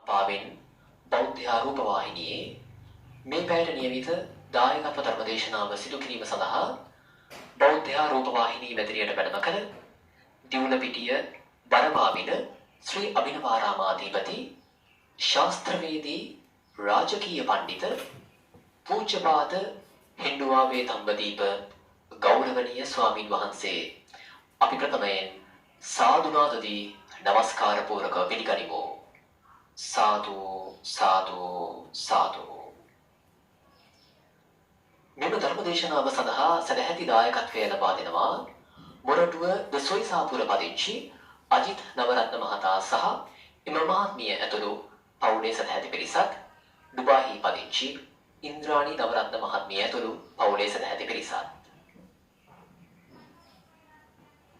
පාවෙන් බෞද්ධ ආරූප වාහිනියේ මේ පැයට නියමිත දායකත්ව ධර්මදේශනාව සිදු කිරීම සඳහා බෞද්ධ ආරූප වාහිනී මැදිරියට වැඩම කර දිවුලපිටිය බරපාවිල ශ්‍රී අභිනවාරාමාධිපති ශාස්ත්‍රවේදී රාජකීය පඬිත පූජ්‍යපාද හෙන්ඩුවාවේ තම්බදීප ගෞරවනීය ස්වාමින් වහන්සේ අපි ප්‍රථමයෙන් සාදුනාදදී නමස්කාර පූර්වක පිළිගනිමු. සාදු සාදු සාදු. මෙම ධර්මදේශනාව සඳහා සදැහැති දායකත්වය ලබා දෙනවා මොරටුව ද සොයිසාපුර පදිංචි අජිත් නවරත්න මහතා සහ එම මහත්මිය ඇතුළු පවුලේ සදැහැති පිරිසක්, ඩුබායි පදිංචි ඉන්ද්‍රාණි නවරත්න මහත්මිය ඇතුළු පවුලේ සදැහැති පිරිසක්.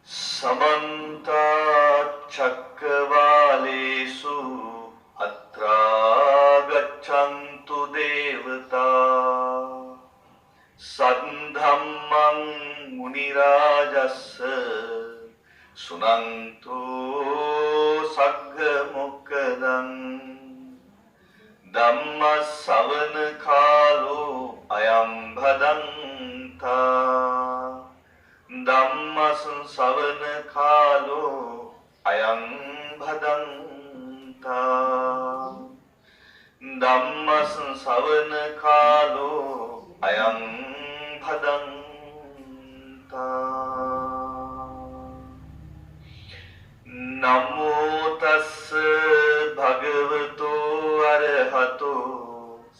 समन्त चक्रवालेषु अत्रा गच्छन्तु देवता सद्धम्मं मुनिराजस्स सुनन्तु सग्गमुक्कदं ධම්ම ශ්‍රවණ කාලෝ අයං භදන්තා ධම්ම ශ්‍රවණ කාලෝ අයං භදන්තා ධම්ම ශ්‍රවණ කාලෝ අයං භදන්තා නමෝ තස්ස භගවතෝ අරහතෝ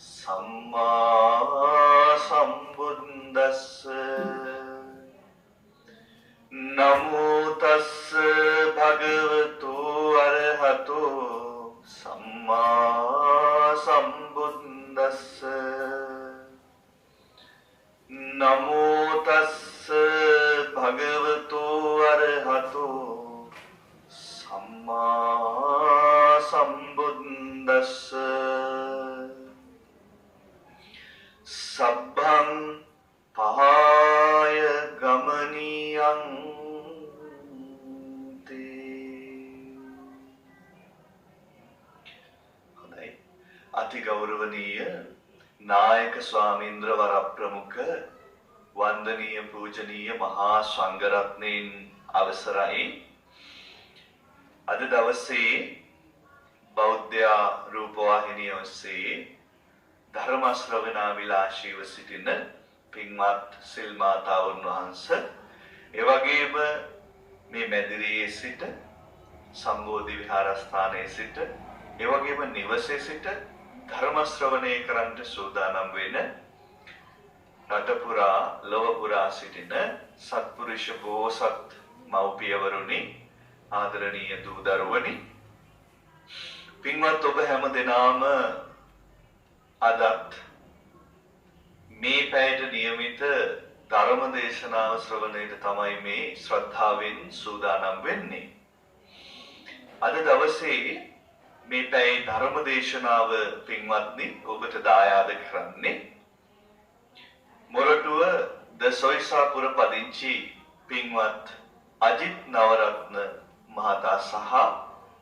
සම්මා සම්බුද්දස්ස නමෝ තස්ස භගවතෝ අරහතෝ සම්මා සම්බුද්දස්ස නමෝ තස්ස භගවතෝ අරහතෝ සම්මා සම්බුද්දස්ස සබ්බං පහාය ගමනියං හොඳයි. අති ගෞරවනීය නායක ස්වාමීන්ද්‍ර වරප්‍රමුඛ වන්දනීය පූජනීය මහා සංඝරත්නයන් අවසරයි. අද දවසේ බෞද්ධ රූපවාහිනිය ඔස්සේ ධර්ම ශ්‍රවණා විලාශීව සිටින පින්වත් සිල් මාතාවුන් වහන්සේ, ඒ වගේම මේ මැදිරියේ සිට සම්බෝධි විහාරස්ථානයේ සිට, ඒ වගේම නිවසේ සිට ධර්ම ශ්‍රවණය කරන්නට සූදානම් වෙන රට පුරා ලොව පුරා සිටින සත්පුරුෂ බෝසත් මව්පියවරුනි, ආදරණීය දූ දරුවනි, පින්වත් ඔබ හැම දෙනාම අදත් මේ පැයට නියමිත ධර්ම දේශනාව ශ්‍රවණයට තමයි මේ ශ්‍රද්ධාවෙන් සූදානම් වෙන්නේ. අද දවසේ මේ පැයේ ධර්ම දේශනාව පින්වත්නි ඔබට දායාද කරන්නේ මොරටුව ද සොයිසාපුර පදිංචි පින්වත් අජිත් නවරත්න මහතා සහ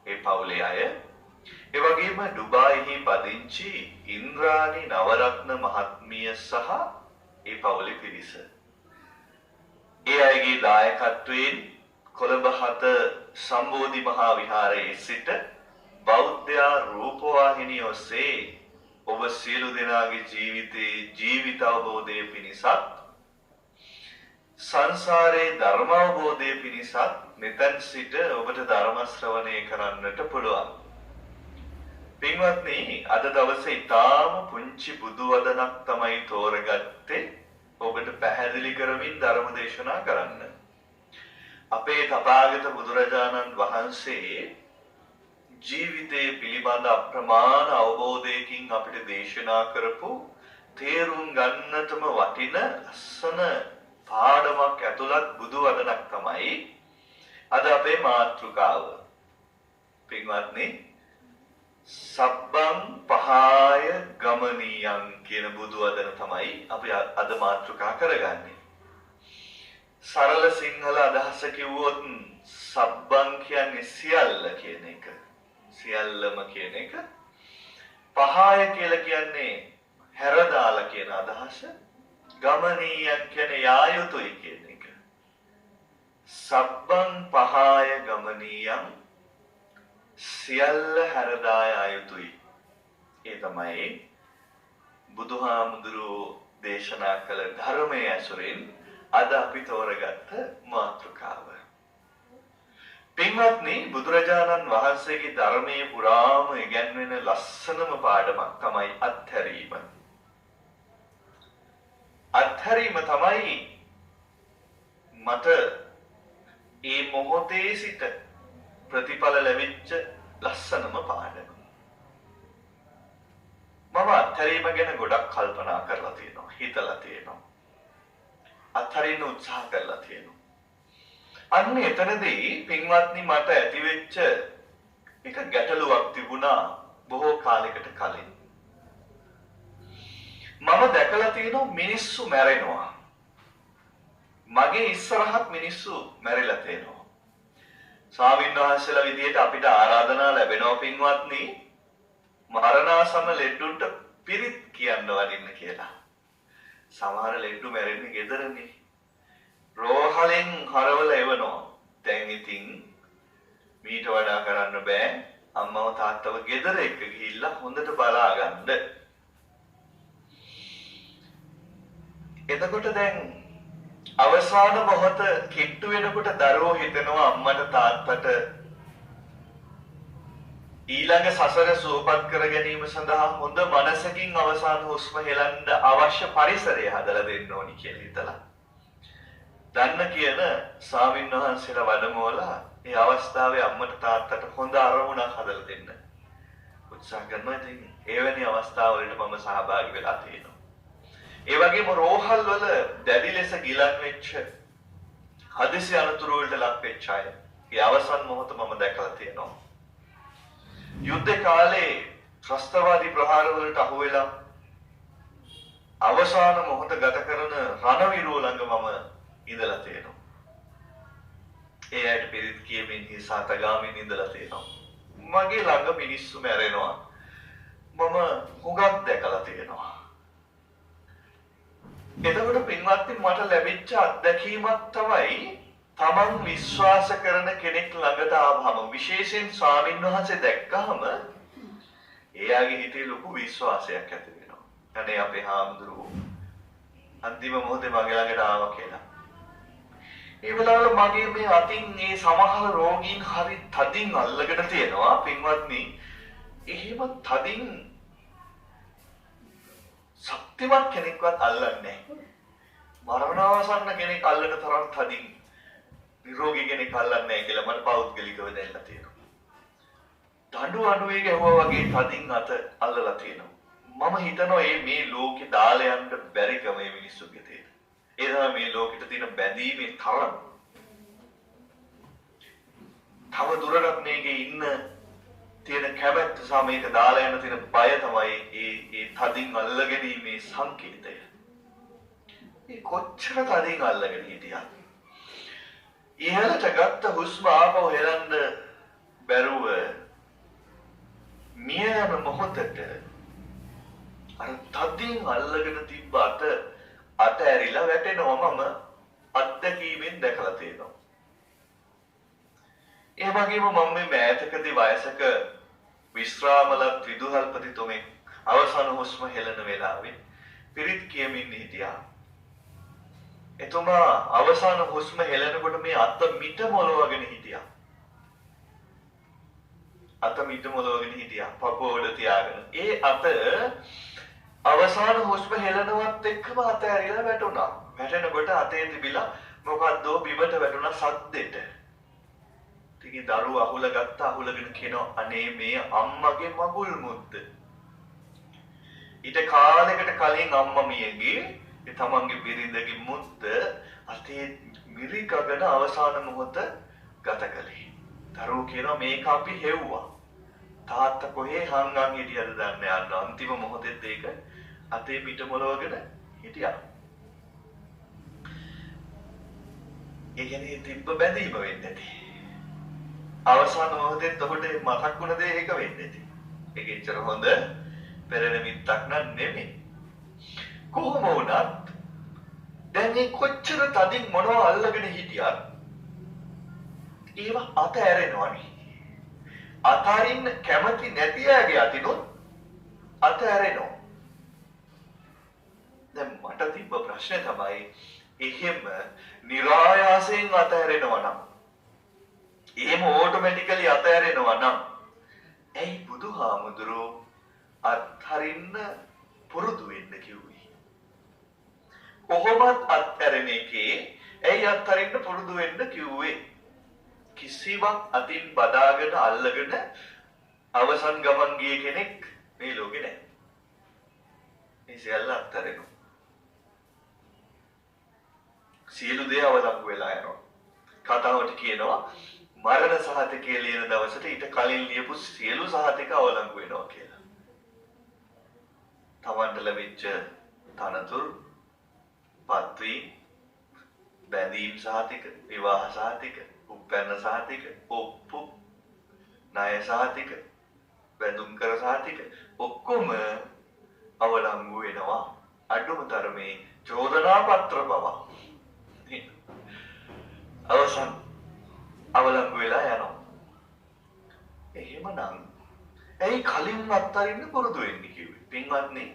ඒ පවුලේ අය, ඒ වගේම ඩුබායිහි පදිංචි ඉන්ද්‍රාණි නවරත්න මහත්මිය සහ ඒ පවුලේ පිරිස. ඒ අයගේ දායකත්වයෙන් කොළඹ 7 සම්බෝධි මහා විහාරයේ සිට බෞද්ධ රූපවාහිනිය ඔස්සේ ඔබ සියලු දෙනාගේ ජීවිතයේ ජීවිත අවබෝධය පිණිසත් සංසාරේ ධර්ම අවබෝධය පිණිසත් මෙතෙන් සිට ඔබට ධර්ම ශ්‍රවණය කරන්නට පුළුවන්. පින්වත්නි, අද දවසේ ඊටාම පුංචි බුදු වදනක් තමයි තෝරගත්තේ ඔබට පැහැදිලි කරමින් ධර්ම දේශනා කරන්න. අපේ තථාගත බුදුරජාණන් වහන්සේ ජීවිතයේ පිළිබඳ අප්‍රමාණ අවබෝධයකින් අපිට දේශනා කරපු තේරුම් ගන්නටම වටින ලස්සන පාඩමක් ඇතුළත් බුදු වදනක් තමයි අද අපේ මාතෘකාව. පින්වත්නි, සබ්බං පහාය ගමනියං කියන බුදු වදන තමයි අපි අද මාතෘකා කරගන්නේ. සරල සිංහල අදහස කිව්වොත් සබ්බං කියන්නේ සියල්ල කියන එක. සියල්ලම කියන එක. පහය කියලා කියන්නේ හැරදාලා කියන අදහස. ගමනීයන් කියන්නේ යා යුතුයි කියන එක. සබ්බං පහය ගමනීයම් සියල්ල හැරදා යා යුතුයි. ඒ තමයි බුදුහාමුදුරුවෝ දේශනා කළ ධර්මයේ ඇසුරින් අද අපි තෝරගත්ත මාතෘකාව. පින්වත්නි, බුදුරජාණන් වහන්සේගේ ධර්මයේ පුරාම ඉගැන්වෙන ලස්සනම පාඩමක් තමයි අත්හැරීම. අත්හැරීම තමයි මට ඒ මොහොතේ සිට ප්‍රතිඵල ලැබිච්ච ලස්සනම පාඩම. මම අත්හැරීම ගැන ගොඩක් කල්පනා කරලා තියෙනවා, හිතලා තියෙනවා. අත්හරින්න උත්සාහ කරලා තියෙනවා. අන්න එතනදී පින්වත්නි මට ඇතිවෙච්ච එක ගැටලුවක් තිබුණා බොහෝ කාලයකට කලින්. මම දැකලා තියෙනවා මිනිස්සු මැරෙනවා. මගේ ඉස්සරහත් මිනිස්සු මැරිලා තියෙනවා. ස්වාමීන් වහන්සේලා විදියට අපිට ආරාධනා ලැබෙනවා පින්වත්නි මරණාසන්න ලෙඩුන්ට පිරිත් කියන්න වඩින්න කියලා. සමහර ලෙඩු මැරෙන්නේ ගෙදරනේ. රෝහලෙන් හරවල එවනවා. දැන් ඉතින් මීට වඩා කරන්න බෑ. අම්මව තාත්තව ගෙදර එක්ක ගිහිල්ලා හොඳට බලා ගන්න. එතකොට දැන් අවසාන මොහොත කිට්ටු වෙනකොට දරුවෝ හිතනවා අම්මට තාත්තට ඊළඟ සසර සුවපත් කර ගැනීම සඳහා හොඳ මනසකින් අවසාන හුස්ම හෙලන්න අවශ්‍ය පරිසරය හදලා දෙන්න ඕනි කියලා හිතලා. දන්න කියන ස්වාමීන් වහන්සේලා වැඩමවලා මේ අවස්ථාවේ අම්මට තාත්තට හොඳ අරමුණක් හදලා දෙන්න උත්සාහ කරනවා. ඉතින් එවැනි අවස්ථාවලට මම සහභාගී වෙලා තියෙනවා. ඒ වගේම රෝහල් වල දැඩි ලෙස ගිලන් වෙච්ච හදිසි අනතුරු වලට ලක් වෙච්ච අය ඒ අවසන් මොහොත මම දැකලා තියෙනවා. යුද්ධ කාලේ ත්‍රස්තවාදී ප්‍රහාර වලට අහු වෙලා අවසාන මොහොත ගත කරන රණවිරුව ළඟ මම ඉඳලා තියෙනවා. ඒ ඇයිට පිරිත් කියමින් හිසాత ගාමින් ඉඳලා තියෙනවා. මගේ ළඟ මිනිස්සු මැරෙනවා. මම හුඟක් දැකලා තියෙනවා. එතකොට පින්වත්නි මට ලැබිච්ච අත්දැකීමක් තමයි තමන් විශ්වාස කරන කෙනෙක් ළඟට ආවම විශේෂයෙන් ස්වාමීන් වහන්සේ දැක්කහම එයාගේ හිතේ ලොකු විශ්වාසයක් ඇති වෙනවා. අනේ අපේ හාමුදුරුවෝ අන්තිම මොහොතේ මගේ ළඟට ආවා කියලා. ඒ වෙලාවල මගේ මේ අතින් මේ සමහර රෝගීන් හරි තදින් අල්ලගෙන තියෙනවා පින්වත්නි. එහෙම තදින් ශක්තිමත් කෙනෙක්වත් අල්ලන්නේ නැහැ. මරණාසන්න කෙනෙක් අල්ලන තරම් තදින් නිරෝගී කෙනෙක් අල්ලන්නේ නැහැ කියලා මට පෞද්ගලිකව දැනලා තියෙනවා. දඬු අඬුවේ ගැහුවා වගේ තදින් අත අල්ලලා තියෙනවා. මම හිතනවා මේ ලෝකේ දාලා යන්න බැරිකම මේ මිනිස්සුගේ තියෙන. ඒ තමයි මේ ලෝකෙට තියෙන බැඳීමේ තරම. තව දුරටත් මේකේ ඉන්න තියෙන කැමැත්ත සහ මේක දාලා යන තියෙන බය තමයි ඒ තදින් අල්ලගෙන ඉන්නේ සංකේතය. මේ කොච්චර තදින් අල්ලගෙන හිටියත් ඉහළට ගත්ත හුස්ම ආපහු හෙලන්න බැරුව මිය යන මොහොතට අර තදින් අල්ලගෙන තිබ්බ අත ඇරිලා වැටෙනවා මම අත්දැකීමෙන් දැකලා තියෙනවා. ඒ වගේම මම මේ මෑතකදී වයසක විශ්‍රාමලත් විදුහල්පතිතුමෙක් අවසන් හුස්ම හෙලන වෙලාවේ පිරිත් කියමින් හිටියා. එතුමා අවසාන හුස්ම හෙලනකොට මේ අත මිට මොලවගෙන හිටියා. අත මිට මොලවගෙන හිටියා පපුව උඩ තියාගෙන. ඒ අත අවසාන හුස්ම හෙලනවත් එක්කම අත ඇරිලා වැටුණා. වැටෙනකොට අතේ තිබිලා මොකද්දෝ බිමට වැටුණා සද්දෙට. ඉතින් දරුවා අහුල ගත්ත අහුලගෙන කියනවා අනේ මේ අම්මගේ මගුල් මුද්ද. ඊට කාලයකට කලින් අම්මා මියගේ ඒ තමන්ගේ බිරිඳගේ මුද්ද අතේ මිරිකගෙන අවසාන මොහොත ගත කළේ. දරුවෝ කියනවා මේක අපි හෙව්වා. තාත්තා කොහේ හංගන් හිටියද දන්නේ නැහැ. අන්තිම මොහොතේත් ඒක අතේ පිට මොලවගෙන හිටියා. ඒ කියන්නේ තිබ්බ බැඳීම වෙන්නේ නැති. අවසාන මොහොතේ ඔබට මතක් වුණ දේ ඒක වෙන්නේ නැති. ඒක එච්චර හොඳ පෙරෙන මිත්තක් නම් නෙමෙයි. කොහොම වුණත් දැන් මේ කොච්චර තදින් මොනවා අල්ලගෙන හිටියත් ඒවා අතහැරෙනවනේ. අතරින් කැමති නැති අයගේ අතිනොත් අතහැරෙනවා. දැන් මට තිබ්බ ප්‍රශ්නේ තමයි එහෙම નિરાයාසයෙන් අතහැරෙනවා නම් එහෙම ඕටෝමැටිකලි අතහැරෙනවා නම් ඇයි බුදුහාමුදුරෝ අත්හරින්න පුරුදු වෙන්න කිව්වේ? කොහොමත් අත්හැරෙන එකේ ඇයි අත්හරින්න පුරුදු වෙන්න කිව්වේ? කිසිවක් අතින් බදාගෙන අල්ලගෙන අවසන් ගමන් ගිය කෙනෙක් මේ ලෝකේ නැහැ. මේ සියල්ල අත්හැරෙනවා. සියලු දේ අවලංගු වෙලා යනවා. කතාවට කියනවා මරණ සහතිකයේ ලියන දවසට ඊට කලින් ලියපු සියලු සහතික අවලංගු වෙනවා කියලා. තමන්ට ලැබිච්ච තනතුරු, පත්වීම්, බැඳීම් සහතික, විවාහ සහතික, උපැන්න සහතික, ඔප්පු, ණය සහතික, බැඳුම් කර සහතික ඔක්කොම අවලංගු වෙනවා. අඩුම තරමේ චෝදනා පත්‍ර බව අවසන් අවලංගු වෙලා යනවා. එහෙමනම් ඇයි කලින් අත්තරින්න පුරුදු වෙන්නේ කිව්වේ? පින්වත්නි,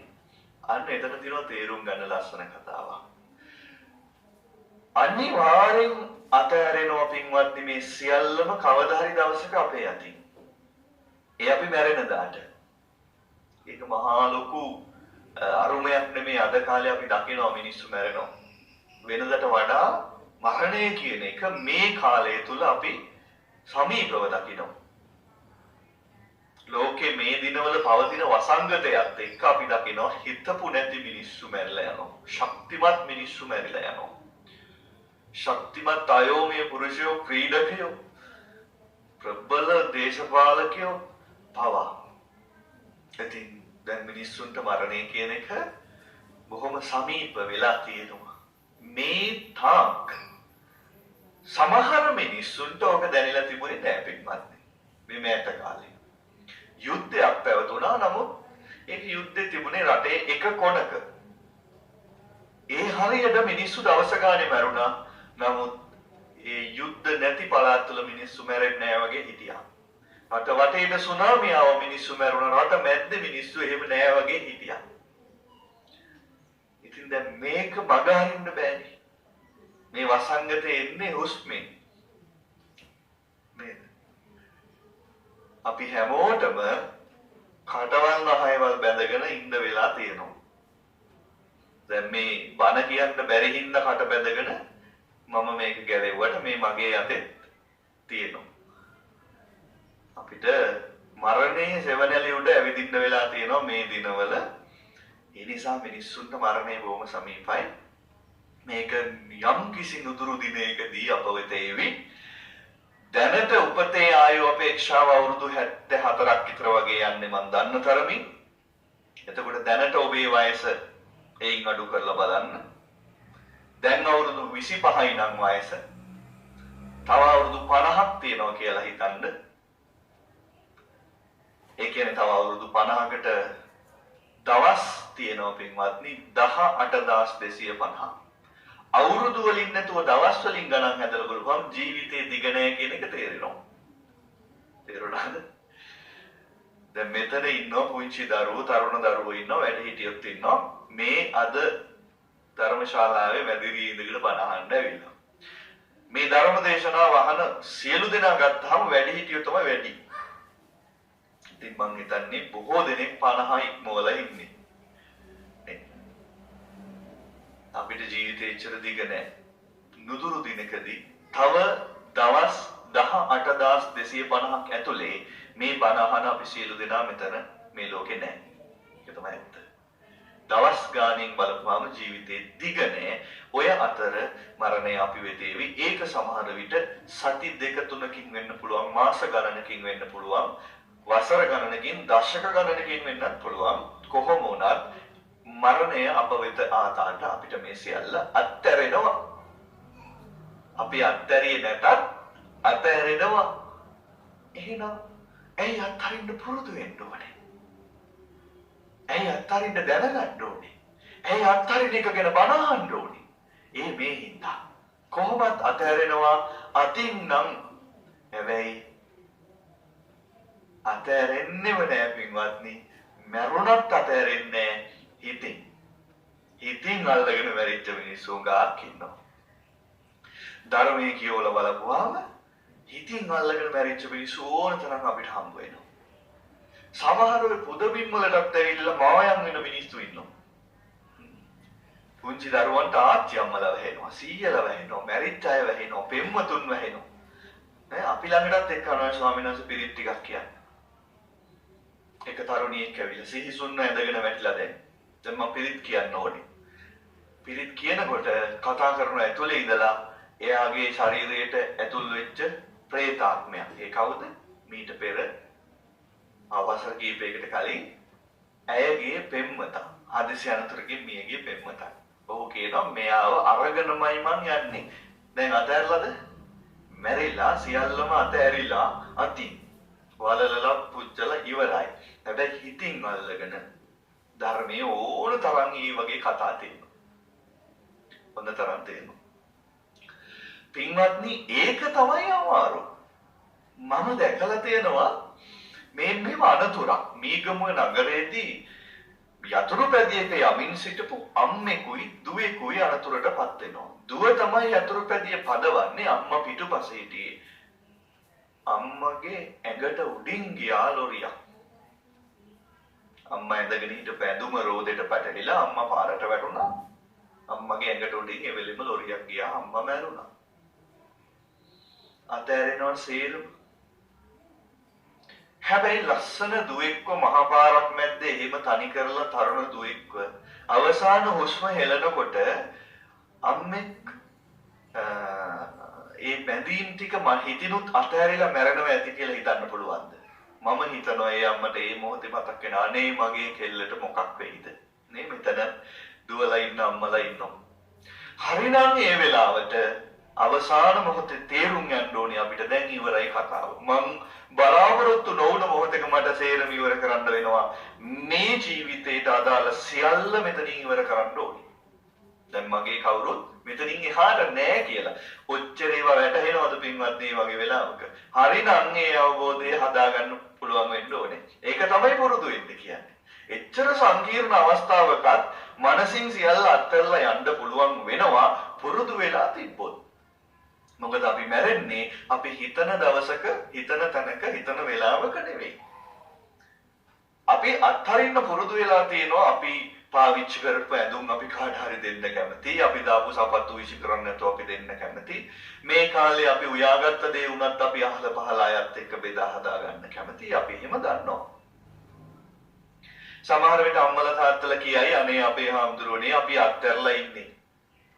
අන්න එතන තියෙනවා තේරුම් ගන්න ලස්සන කතාවක්. අනිවාර්යෙන් අතහැරෙනවා පින්වත්නි මේ සියල්ලම කවදා හරි දවසක අපේ යටින්. ඒ අපි මැරෙන දාට. ඒක මහා ලොකු අරුමයක් නෙමෙයි. අද කාලේ අපි දකිනවා මිනිස්සු මැරෙනවා. වෙනදට වඩා මරණය කියන එක මේ කාලය තුල අපි සමීපව දකිනවා. ලෝකේ මේ දිනවල පවතින වසංගතයත් එක්ක අපි දකිනවා හිතපු නැති මිනිස්සු මැරිලා යනවා. ශක්තිමත් මිනිස්සු මැරිලා යනවා. ශක්තිමත් අයෝමය පුරුෂයෝ, ක්‍රීඩකයෝ, ප්‍රබල දේශපාලකයෝ පවා. ඉතින් දැන් මිනිස්සුන්ට මරණය කියන එක බොහොම සමීප වෙලා තියෙනවා. මේ තාක් සමහර මිනිස්සුන්ට ඕක දැනෙලා තිබුණේ නැහැ පිටපත්. මේ මෑත කාලේ යුද්ධයක් පැවතුණා. නමුත් ඒ යුද්ධේ තිබුණේ රටේ එක කොනක. ඒ හරියට මිනිස්සු දවස ගානේ මැරුණා. නමුත් ඒ යුද්ධ නැති පළාත් වල මිනිස්සු මැරෙන්නේ නැහැ වගේ හිටියා. රට වටේට සුනාමිය ආව මිනිස්සු මැරුණා. රට මැද්දේ මිනිස්සු එහෙම නැහැ වගේ හිටියා. ඉතින් දැන් මේක බගහරින්න බෑනේ. මේ වසංගතේ එන්නේ හුස්මෙන්. නේද? අපි හැමෝටම කටවල් නහයවල් බැඳගෙන ඉන්න වෙලා තියෙනවා. දැන් මේ බන කියන්න බැරි හින්දා කට බැඳගෙන මම මේක ගැලෙව්වට මේ මගේ අතේ තියෙනවා. අපිට මරණයේ සෙවණැලි උඩ ඇවිදින්න වෙලා තියෙනවා මේ දිනවල. ඒ නිසා මිනිස්සුන්ට මරණය බොහොම සමීපයි. මේක යම් කිසි නුදුරු දිනයකදී අප වෙත එවි. දැනට උපතේ ආයු අපේක්ෂාව අවුරුදු 74ක් විතර වගේ යන්නේ මම දන්න තරමින්. එතකොට දැනට ඔබේ වයස එයින් අඩු කරලා බලන්න. දැන් අවුරුදු 25යි නම් වයස. තව අවුරුදු 50ක් තියෙනවා කියලා හිතන්න. ඒ කියන්නේ තව අවුරුදු 50කට දවස් තියෙනවා පින්වත්නි 18250. අවුරුදු වලින් නැතුව දවස් වලින් ගණන් හදලා බලපුවම ජීවිතේ දිග නැහැ කියන එක තේරෙනවා. තේරුණාද? දැන් මෙතන ඉන්න පුංචි දරුවෝ, තරුණ දරුවෝ ඉන්නවා, වැඩිහිටියොත් ඉන්නවා. මේ අද ධර්මශාලාවේ මැදිරියේ ඉඳගෙන බණ අහන්න ඇවිල්ලා. මේ ධර්ම දේශනාව අහන සියලු දෙනා ගත්තාම වැඩිහිටියෝ තමයි වැඩි. ඉතින් මං හිතන්නේ බොහෝ දෙනෙක් 50 ඉක්මවලා ඉන්නේ. අපිට ජීවිතේ ඉච්චර දිග නැහැ. නුදුරු දිනකදී තව දවස් 18250ක් ඇතුලේ මේ බණ අහන අපි සියලු දෙනා මෙතන මේ ලෝකේ නැහැ. ඒක තමයි ඇත්ත. දවස් ගානින් බලපුවාම ජීවිතේ දිග නැහැ. ඔය අතර මරණය අපි වෙතේවි. ඒක සමහර විට සති දෙක තුනකින් වෙන්න පුළුවන්, මාස ගණනකින් වෙන්න පුළුවන්, වසර ගණනකින්, දශක ගණනකින් වෙන්නත් පුළුවන්. කොහොම වුණත් මරණය අප වෙත ආතාට අපිට මේ සියල්ල අත්හැරෙනවා. අපි අත්හැරියේ නැතත් අත්හැරෙනවා. එහෙනම් ඇයි අත්හරින්න පුරුදු වෙන්න ඕනේ? ඇයි අත්හරින්න දැනගන්න ඕනේ. ඇයි අත්හරින්න එක ගැන බනහන්න ඕනේ. ඒ මේ හින්දා. කොහොමත් අතහැරෙනවා අතින් නම්. හැබැයි අතහැරෙන්නේම නෑ පින්වත්නි. මරුණත් අතහැරෙන්නේ හිතින්. හිතින් අල්ලගෙන මැරිච්ච මිනිස්සු ගාක් ඉන්නවා. ධර්මයේ කියවලා බලපුවාම හිතින් අල්ලගෙන මැරිච්ච මිනිස්සු ඕන තරම් අපිට හම්බ වෙනවා. සමහර වෙලාවට පුදබිම් වලටත් ඇවිල්ලා මායම් වෙන මිනිස්සු ඉන්නවා. පුංචි දරුවන්ට ආච්චි අම්මලා වැහෙනවා, සීයලා වැහෙනවා, මැරිච්ච අය වැහෙනවා, පෙම්වතුන් වැහෙනවා. නේ අපි ළඟටත් එක්කනවා ස්වාමීන් වහන්සේ පිරිත් ටිකක් කියන්නේ. එක තරුණියෙක් ඇවිල්ලා සිහිසුන්න ඇඳගෙන වැටිලා දැන් මම පිරිත් කියන්න ඕනේ. පිරිත් කියනකොට කතා කරන ඇතුලේ ඉඳලා එයාගේ ශරීරයට ඇතුල් වෙච්ච ප්‍රේතාත්මයක්. ඒ කවුද? මීට පෙර අවසර කීපයකට කලින් ඇයගේ පෙම්වතා. හදිසි අනතුරකින් මියගිය පෙම්වතා. ඔහු කියනවා මෙයාව අරගෙනමයි මං යන්නේ. දැන් අතහැරලාද? මැරිලා සියල්ලම අතහැරිලා අතින් වලලලා පුච්චලා ඉවරයි. හැබැයි හිතින් අල්ලගෙන ධර්මයේ ඕන තරම් මේ වගේ කතා තියෙනවා. හොඳ තරම් තියෙනවා. පින්වත්නි ඒක තමයි අමාරු. මම දැකලා තියෙනවා මේ අනතුරක් මීගමුව නගරයේදී යතුරු පැදියක යමින් සිටපු අම්මෙකුයි දුවෙකුයි අනතුරටපත් වෙනවා. දුව තමයි යතුරු පැදිය පදවන්නේ අම්මා පිටුපසේ හිටියේ. අම්මගේ ඇඟට උඩින් ගියා ලොරියක්. අම්මා ඇඳගෙන හිටපු ඇඳුම රෝදෙට පැටලිලා අම්මා පාරට වැටුණා. අම්මගේ ඇඟට උඩින් එවෙලෙම ලොරියක් ගියා අම්මා මැරුණා. අතෑරෙනවා සේරුම. හැබැයි ලස්සන දුවෙක්ව මහා පාරක් මැද්දේ එහෙම තනි කරලා තරුණ දුවෙක්ව අවසාන හුස්ම හෙලනකොට අම්මෙක් ඒ බැඳීම් ටික මම හිතිනුත් අතෑරිලා මැරෙනවා ඇති කියලා හිතන්න පුළුවන්ද? මම හිතනවා ඒ අම්මට ඒ මොහොතේ මතක් වෙන අනේ මගේ කෙල්ලට මොකක් වෙයිද? නේ මෙතන දුවලා ඉන්න අම්මලා ඉන්නවා. හරිනම් ඒ වෙලාවට අවසාන මොහොතේ තේරුම් ගන්න ඕනේ අපිට දැන් ඉවරයි කතාව. මං බලාපොරොත්තු නොවුන මොහොතක මට සේරම ඉවර කරන්න වෙනවා. මේ ජීවිතේට අදාළ සියල්ල මෙතනින් ඉවර කරන්න ඕනේ. දැන් මගේ කවුරුත් මෙතනින් එහාට නෑ කියලා. ඔච්චර ඒවා වැටහෙනවද පින්වත් මේ වගේ වෙලාවක? හරිනම් ඒ අවබෝධය හදාගන්න පුළුවන් වෙන්න ඕනේ. ඒක තමයි පුරුදු වෙන්න කියන්නේ. එච්චර සංකීර්ණ අවස්ථාවකත් මනසින් සියල්ල අත්හැරලා යන්න පුළුවන් වෙනවා පුරුදු වෙලා තිබ්බොත්. මොකද අපි මැරෙන්නේ අපි හිතන දවසක, හිතන තැනක, හිතන වෙලාවක නෙවෙයි. අපි අත්හරින්න පුරුදු වෙලා තියෙනවා අපි පාවිච්චි කරපු ඇඳුම් අපි කාට හරි දෙන්න කැමති. අපි දාපු සපත්තු විසි කරන්න නැතුව අපි දෙන්න කැමති. මේ කාලේ අපි උයාගත්ත දේ උනත් අපි අහල පහල අයත් එක්ක බෙදා හදා ගන්න කැමති. අපි එහෙම දන්නවා. සමහර විට අම්මලා තාත්තලා කියයි අනේ අපේ හාමුදුරුවනේ අපි අත්හැරලා ඉන්නේ.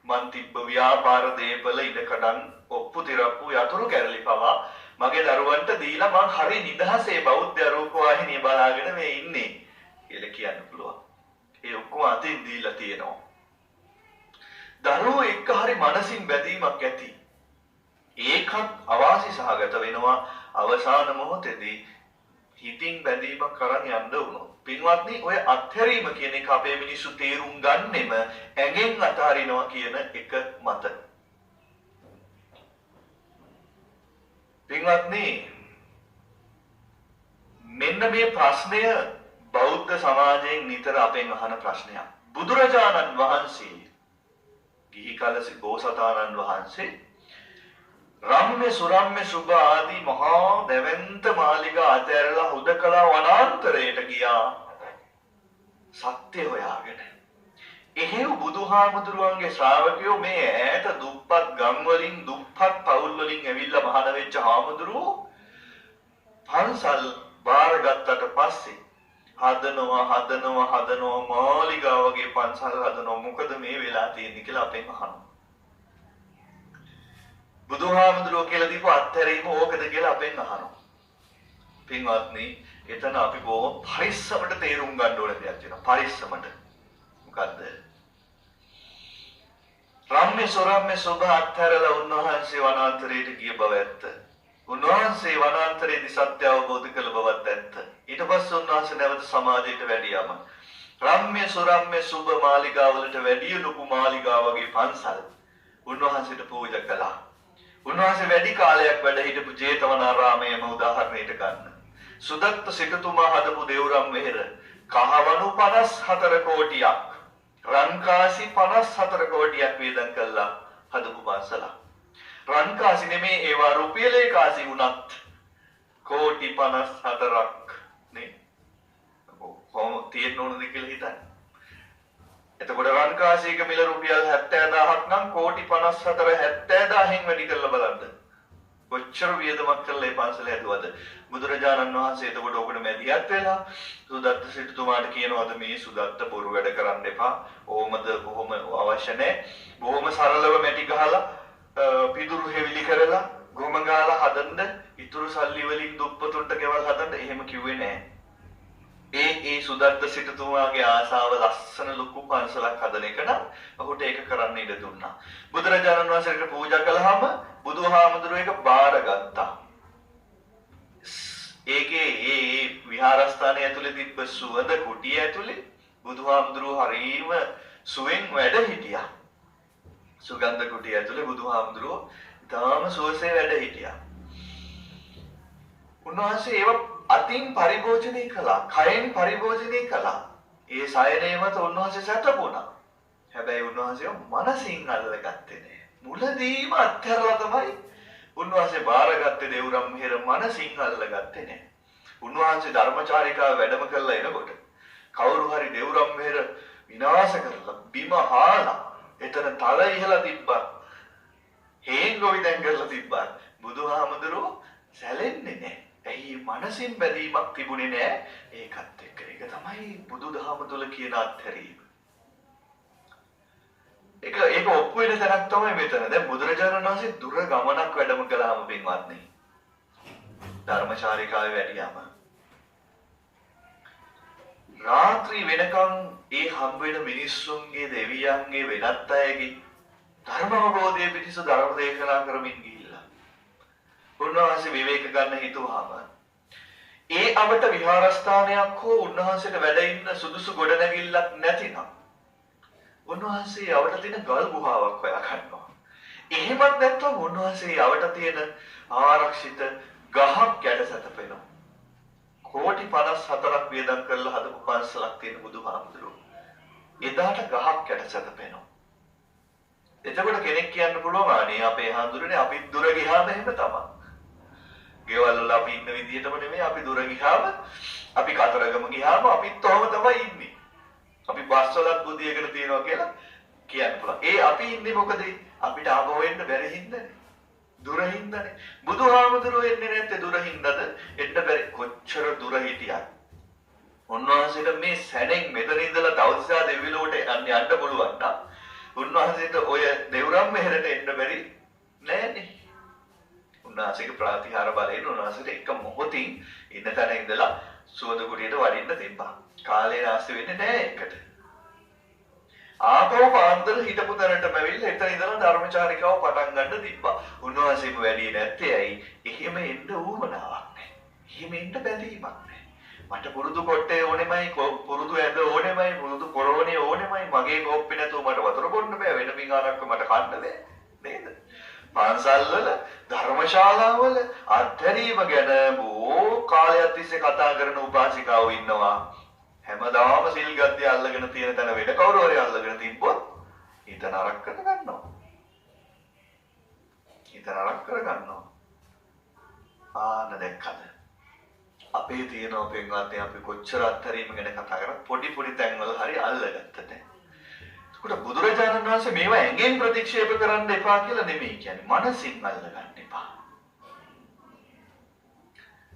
මන් තිබ්බ ව්‍යාපාර දේපල ඉඩකඩම් ඔප්පු තිරප්පු යතුරු කැරලි පවා මගේ දරුවන්ට දීලා මං හරි නිදහසේ බෞද්ධ රූප වාහිනිය බලාගෙන මේ ඉන්නේ කියලා කියන්න පුළුවන්. ඒ ඔක්කොම අතින් දීලා තියෙනවා. දරුවෝ එක්ක හරි මනසින් බැඳීමක් ඇති. ඒකත් අවාසි සහගත වෙනවා අවසාන මොහොතේදී හිතින් බැඳීමක් කරන් යන්න වුණා. පින්වත්නි ඔය අත්හැරීම කියන එක අපේ මිනිස්සු තේරුම් ගන්නෙම ඇඟෙන් අතහරිනවා කියන එක මත. පින්වත්නි මෙන්න මේ ප්‍රශ්නය බෞද්ධ සමාජයෙන් නිතර අපෙන් අහන ප්‍රශ්නයක්. බුදුරජාණන් වහන්සේ ගිහි කලසේ බෝසතාණන් වහන්සේ රම්ම්‍ය සුරම්ම්‍ය සුභ ආදී මහා දෙවන්ත මාලිගා අතහැරලා හුදකලා වනාන්තරයට ගියා සත්‍ය හොයාගෙන. එහෙව් බුදුහාමුදුරුවන්ගේ ශ්‍රාවකයෝ මේ ඈත දුප්පත් ගම් වලින් දුප්පත් පවුල් වලින් ඇවිල්ලා මහාන වෙච්ච හාමුදුරුවෝ පන්සල් බාරගත්තට පස්සේ හදනවා මාලිගා වගේ පන්සල් හදනවා. මොකද මේ වෙලා තියෙන්නේ කියලා අපෙන් අහනවා. බුදුහාමුදුරුවෝ කියලා දීපු අත්හැරීම ඕකද කියලා අපෙන් අහනවා. පින්වත්නි එතන අපි බොහොම පරිස්සමට තේරුම් ගන්න ඕන දෙයක් තියෙනවා. පරිස්සමට. මොකද්ද? රම්ම්‍ය සොරම්ම්‍ය සුභ අත්හැරලා උන්වහන්සේ වනාන්තරයට ගිය බව ඇත්ත. උන්වහන්සේ වනාන්තරයේදී සත්‍ය අවබෝධ කළ බවත් ඇත්ත. ඊට පස්සේ උන්වහන්සේ නැවත සමාජයට වැඩියාම රම්ම්‍ය සුරම්ම්‍ය සුබ මාලිගාවලට වැඩිය ලොකු මාලිගාවගේ පන්සල් උන්වහන්සේට පූජා කළා. උන්වහන්සේ වැඩි කාලයක් වැඩ හිටපු ජේතවනාරාමයේම උදාහරණයට ගන්න. සුදත්ත සිටුතුමා හදපු දෙව්රම් මෙහෙර කහවණු 54 කෝටියක් රන්කාසි 54 කෝටියක් වේදන් කළා හදපු පන්සල. රන්කාසි නෙමේ ඒවා රුපියලේ කාසි වුණත් කෝටි 54ක් නේ. කොහොම තියෙන්න ඕනද කියලා හිතන්න. එතකොට රන්කාසියක මිල රුපියල් 70000ක් නම් කෝටි 54 70000න් වැඩි කරලා බලන්න. කොච්චර වියදමක් කරලා මේ පන්සල හැදුවද? බුදුරජාණන් වහන්සේ එතකොට ඔකට මැදිහත් වෙලා සුදත්ත සිටුතුමාට කියනවාද මේ සුදත්ත බොරු වැඩ කරන්න එපා. ඕමද බොහොම අවශ්‍ය නැහැ. බොහොම සරලව මැටි ගහලා පිදුරු හෙවිලි කරලා ගොම ගාලා හදන්න ඉතුරු සල්ලි වලින් දුප්පතුන්ට ගෙවල් හදන්න එහෙම කිව්වේ නැහැ. ඒ සුදත්ත සිටුතුමාගේ ආසාව ලස්සන ලොකු පන්සලක් හදන එක නම් ඔහුට ඒක කරන්න ඉඩ දුන්නා. බුදුරජාණන් වහන්සේට පූජා කළාම බුදුහාමුදුරුවෝ ඒක බාරගත්තා. ඒකේ ඒ විහාරස්ථානය ඇතුලේ තිබ්බ සුවඳ කුටිය ඇතුලේ බුදුහාමුදුරුවෝ හරීම සුවෙන් වැඩ හිටියා. සුගන්ධ කුටිය ඇතුලේ බුදුහාමුදුරුවෝ තාම සුවසේ වැඩ හිටියා. උන්වහන්සේ ඒව අතින් පරිභෝජනය කළා, කයෙන් පරිභෝජනය කළා. ඒ සයනේ මත උන්වහන්සේ සැතපුණා. හැබැයි උන්වහන්සේ මනසින් අල්ලගත්තේ නෑ. මුලදීම අත්හැරලා තමයි උන්වහන්සේ බාරගත්තේ දෙව්රම් මෙහෙර මනසින් අල්ලගත්තේ නෑ. උන්වහන්සේ ධර්මචාරිකාව වැඩම කළා එනකොට කවුරු හරි දෙව්රම් මෙහෙර විනාශ කරලා බිම හාලා එතන තල ඉහලා තිබ්බා. හේන් ගොවිතැන් කරලා තිබ්බා. බුදුහාමුදුරුවෝ සැලෙන්නේ නෑ. ඇයි මනසින් බැඳීමක් තිබුණේ නෑ. ඒකත් එක්ක ඒක තමයි බුදුදහම තුල කියන අත්හැරීම. ඒක ඔප්පු වෙන තැනක් තමයි මෙතන. දැන් බුදුරජාණන් වහන්සේ දුර ගමනක් වැඩම කළාම පින්වත්නි. ධර්මචාරිකාවේ වැඩියාම රාත්‍රී වෙනකන් ඒ හම් වෙන මිනිස්සුන්ගේ දෙවියන්ගේ වෙනත් අයගේ ධර්ම අවබෝධය පිණිස ධර්ම දේශනා කරමින් ගිහිල්ලා උන්වහන්සේ විවේක ගන්න හිතුවාම ඒ අවට විහාරස්ථානයක් හෝ උන්වහන්සේට වැඩ ඉන්න සුදුසු ගොඩනැගිල්ලක් නැතිනම් උන්වහන්සේ අවට තියෙන ගල් ගුහාවක් හොයා ගන්නවා. එහෙමත් නැත්නම් උන්වහන්සේ අවට තියෙන ආරක්ෂිත ගහක් යට සැතපෙනවා. කෝටි 54ක් වේදම් කරලා හදපු පන්සලක් තියෙන බුදුහාමුදුරුවෝ. එදාට ගහක් යට සැතපෙනවා. එතකොට කෙනෙක් කියන්න පුළුවන් අනේ අපේ හාමුදුරනේ අපි දුර ගියාම එහෙම තමයි. ගෙවල් වල අපි ඉන්න විදිහටම නෙමෙයි අපි දුර ගියාම අපි කතරගම ගියාම අපිත් ඔහම තමයි ඉන්නේ. අපි බස් වලත් බුදියකට තියනවා කියලා කියන්න පුළුවන්. ඒ අපි ඉන්නේ මොකද? අපිට ආපහු එන්න බැරි හින්දානේ. දුර හින්දානේ. බුදුහාමුදුරුවෝ එන්නේ නැත්තේ දුර හින්දාද? එන්න බැරි කොච්චර දුර හිටියත්. උන්වහන්සේට මේ සැනෙන් මෙතන ඉඳලා තවදිසා දෙවිලෝට යන්න පුළුවන් නම් උන්වහන්සේට ඔය දෙව්රම් මෙහෙරට එන්න බැරි නෑනේ. උන්වහන්සේගේ ප්‍රාතිහාර බලයෙන් උන්වහන්සේට එක මොහොතින් ඉන්න තැන ඉඳලා සුවඳ කුටියට වඩින්න තිබ්බා. කාලේ නාස්ති වෙන්නේ නෑ ඒකට. ආපහු පාන්දර හිටපු තැනටම ඇවිල්ලා එතන ඉඳලා ධර්මචාරිකාව පටන් ගන්න තිබ්බා. උන්වහන්සේම වැඩි නැත්තේ ඇයි? එහෙම එන්න ඌමනාවක් නෑ. එහෙම එන්න බැඳීමක් නෑ. මට පුරුදු කොට්ටේ ඕනෙමයි, පුරුදු ඇඳ ඕනෙමයි, පුරුදු පොරෝනේ ඕනෙමයි. මගේ කෝප්පේ නැතුව මට වතුර බොන්න බෑ. වෙන මිගාරක්ක මට කන්න බෑ. නේද? පාන්සල්වල ධර්මශාලාවල අත්හැරීම ගැන බොහෝ කාලයක් තිස්සේ කතා කරන උපාසිකාවෝ ඉන්නවා. හැමදාම සිල් ගද්දේ අල්ලගෙන තියෙන තැන වෙන කවුරු හරි අල්ලගෙන තිබ්බොත් හිත නරක කර ගන්නවා. හිත නරක කර ගන්නවා. ආන්න දැක්කද? අපේ තියෙන අපෙන්වත් අපි කොච්චර අත්හැරීම ගැන කතා කරත් පොඩි පොඩි තැන්වල හරි අල්ලගත්තට. ඒකට බුදුරජාණන් වහන්සේ මේවා ඇඟෙන් ප්‍රතික්ෂේප කරන්න එපා කියලා නෙමෙයි කියන්නේ. මනසින් අල්ලගන්න එපා.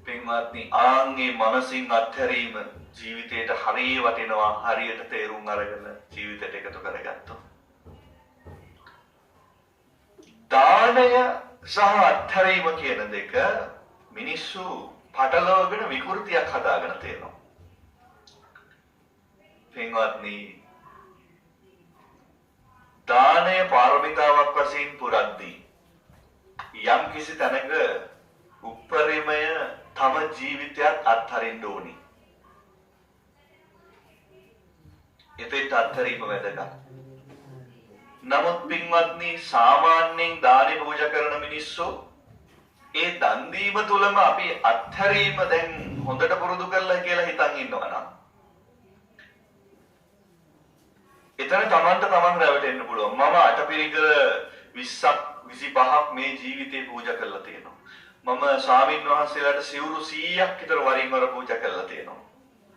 පින්වත්නි ආන්ගේ මනසින් අත්හැරීම ජීවිතේට හරිය වටිනවා. හරියට තේරුම් අරගෙන ජීවිතයට එකතු කරගත්තොත්. දානය සහ අත්හැරීම කියන දෙක මිනිස්සු පටලවගෙන විකෘතියක් හදාගෙන තියෙනවා. පින්වත්නි දානය පාරමිතාවක් වශයෙන් පුරද්දී යම් කිසි තැනක උපරිමය තම ජීවිතයක් අත්හරින්න ඕනි. එතෙන්ට අත්හැරීම වැදගත්. නමුත් පින්වත්නි සාමාන්‍යයෙන් දානෙ පූජා කරන මිනිස්සු ඒ දන් දීම තුලම අපි අත්හැරීම දැන් හොඳට පුරුදු කරලා කියලා හිතන් ඉන්නවා නම් එතන තමන්ට තමන් රැවටෙන්න පුළුවන්. මම අටපිරිකර 20ක් 25ක් මේ ජීවිතේ පූජා කරලා තියෙනවා. මම ස්වාමින් වහන්සේලාට සිවුරු 100ක් විතර වරින් වර පූජා කරලා තියෙනවා.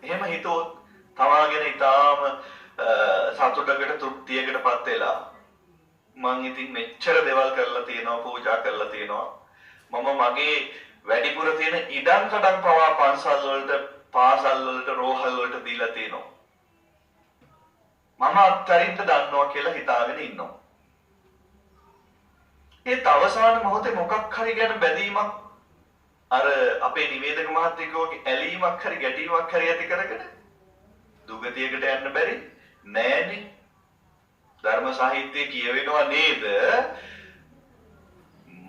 එහෙම හිතුවොත් තමාගෙන ඊටාම සතුටකට තෘප්තියකටපත් වෙලා මං ඉතින් මෙච්චර දේවල් කරලා තියෙනවා පූජා කරලා තියෙනවා. මම මගේ වැඩිපුර තියෙන ඉඩම් කඩම් පවා පන්සල් වලට පාසල් වලට රෝහල් වලට දීලා තියෙනවා. මම අත්තරින්ට දන්නවා කියලා හිතාගෙන ඉන්නවා. ඒත් අවසාන මොහොතේ මොකක් හරි ගැන බැඳීමක් අර අපේ නිවේදක මහත්තයෙකුගේ ඇලීමක් හරි ගැටීමක් හරි ඇති කරගෙන දුගතියකට යන්න බැරි නෑනේ. ධර්ම සාහිත්‍යයේ කියවෙනවා නේද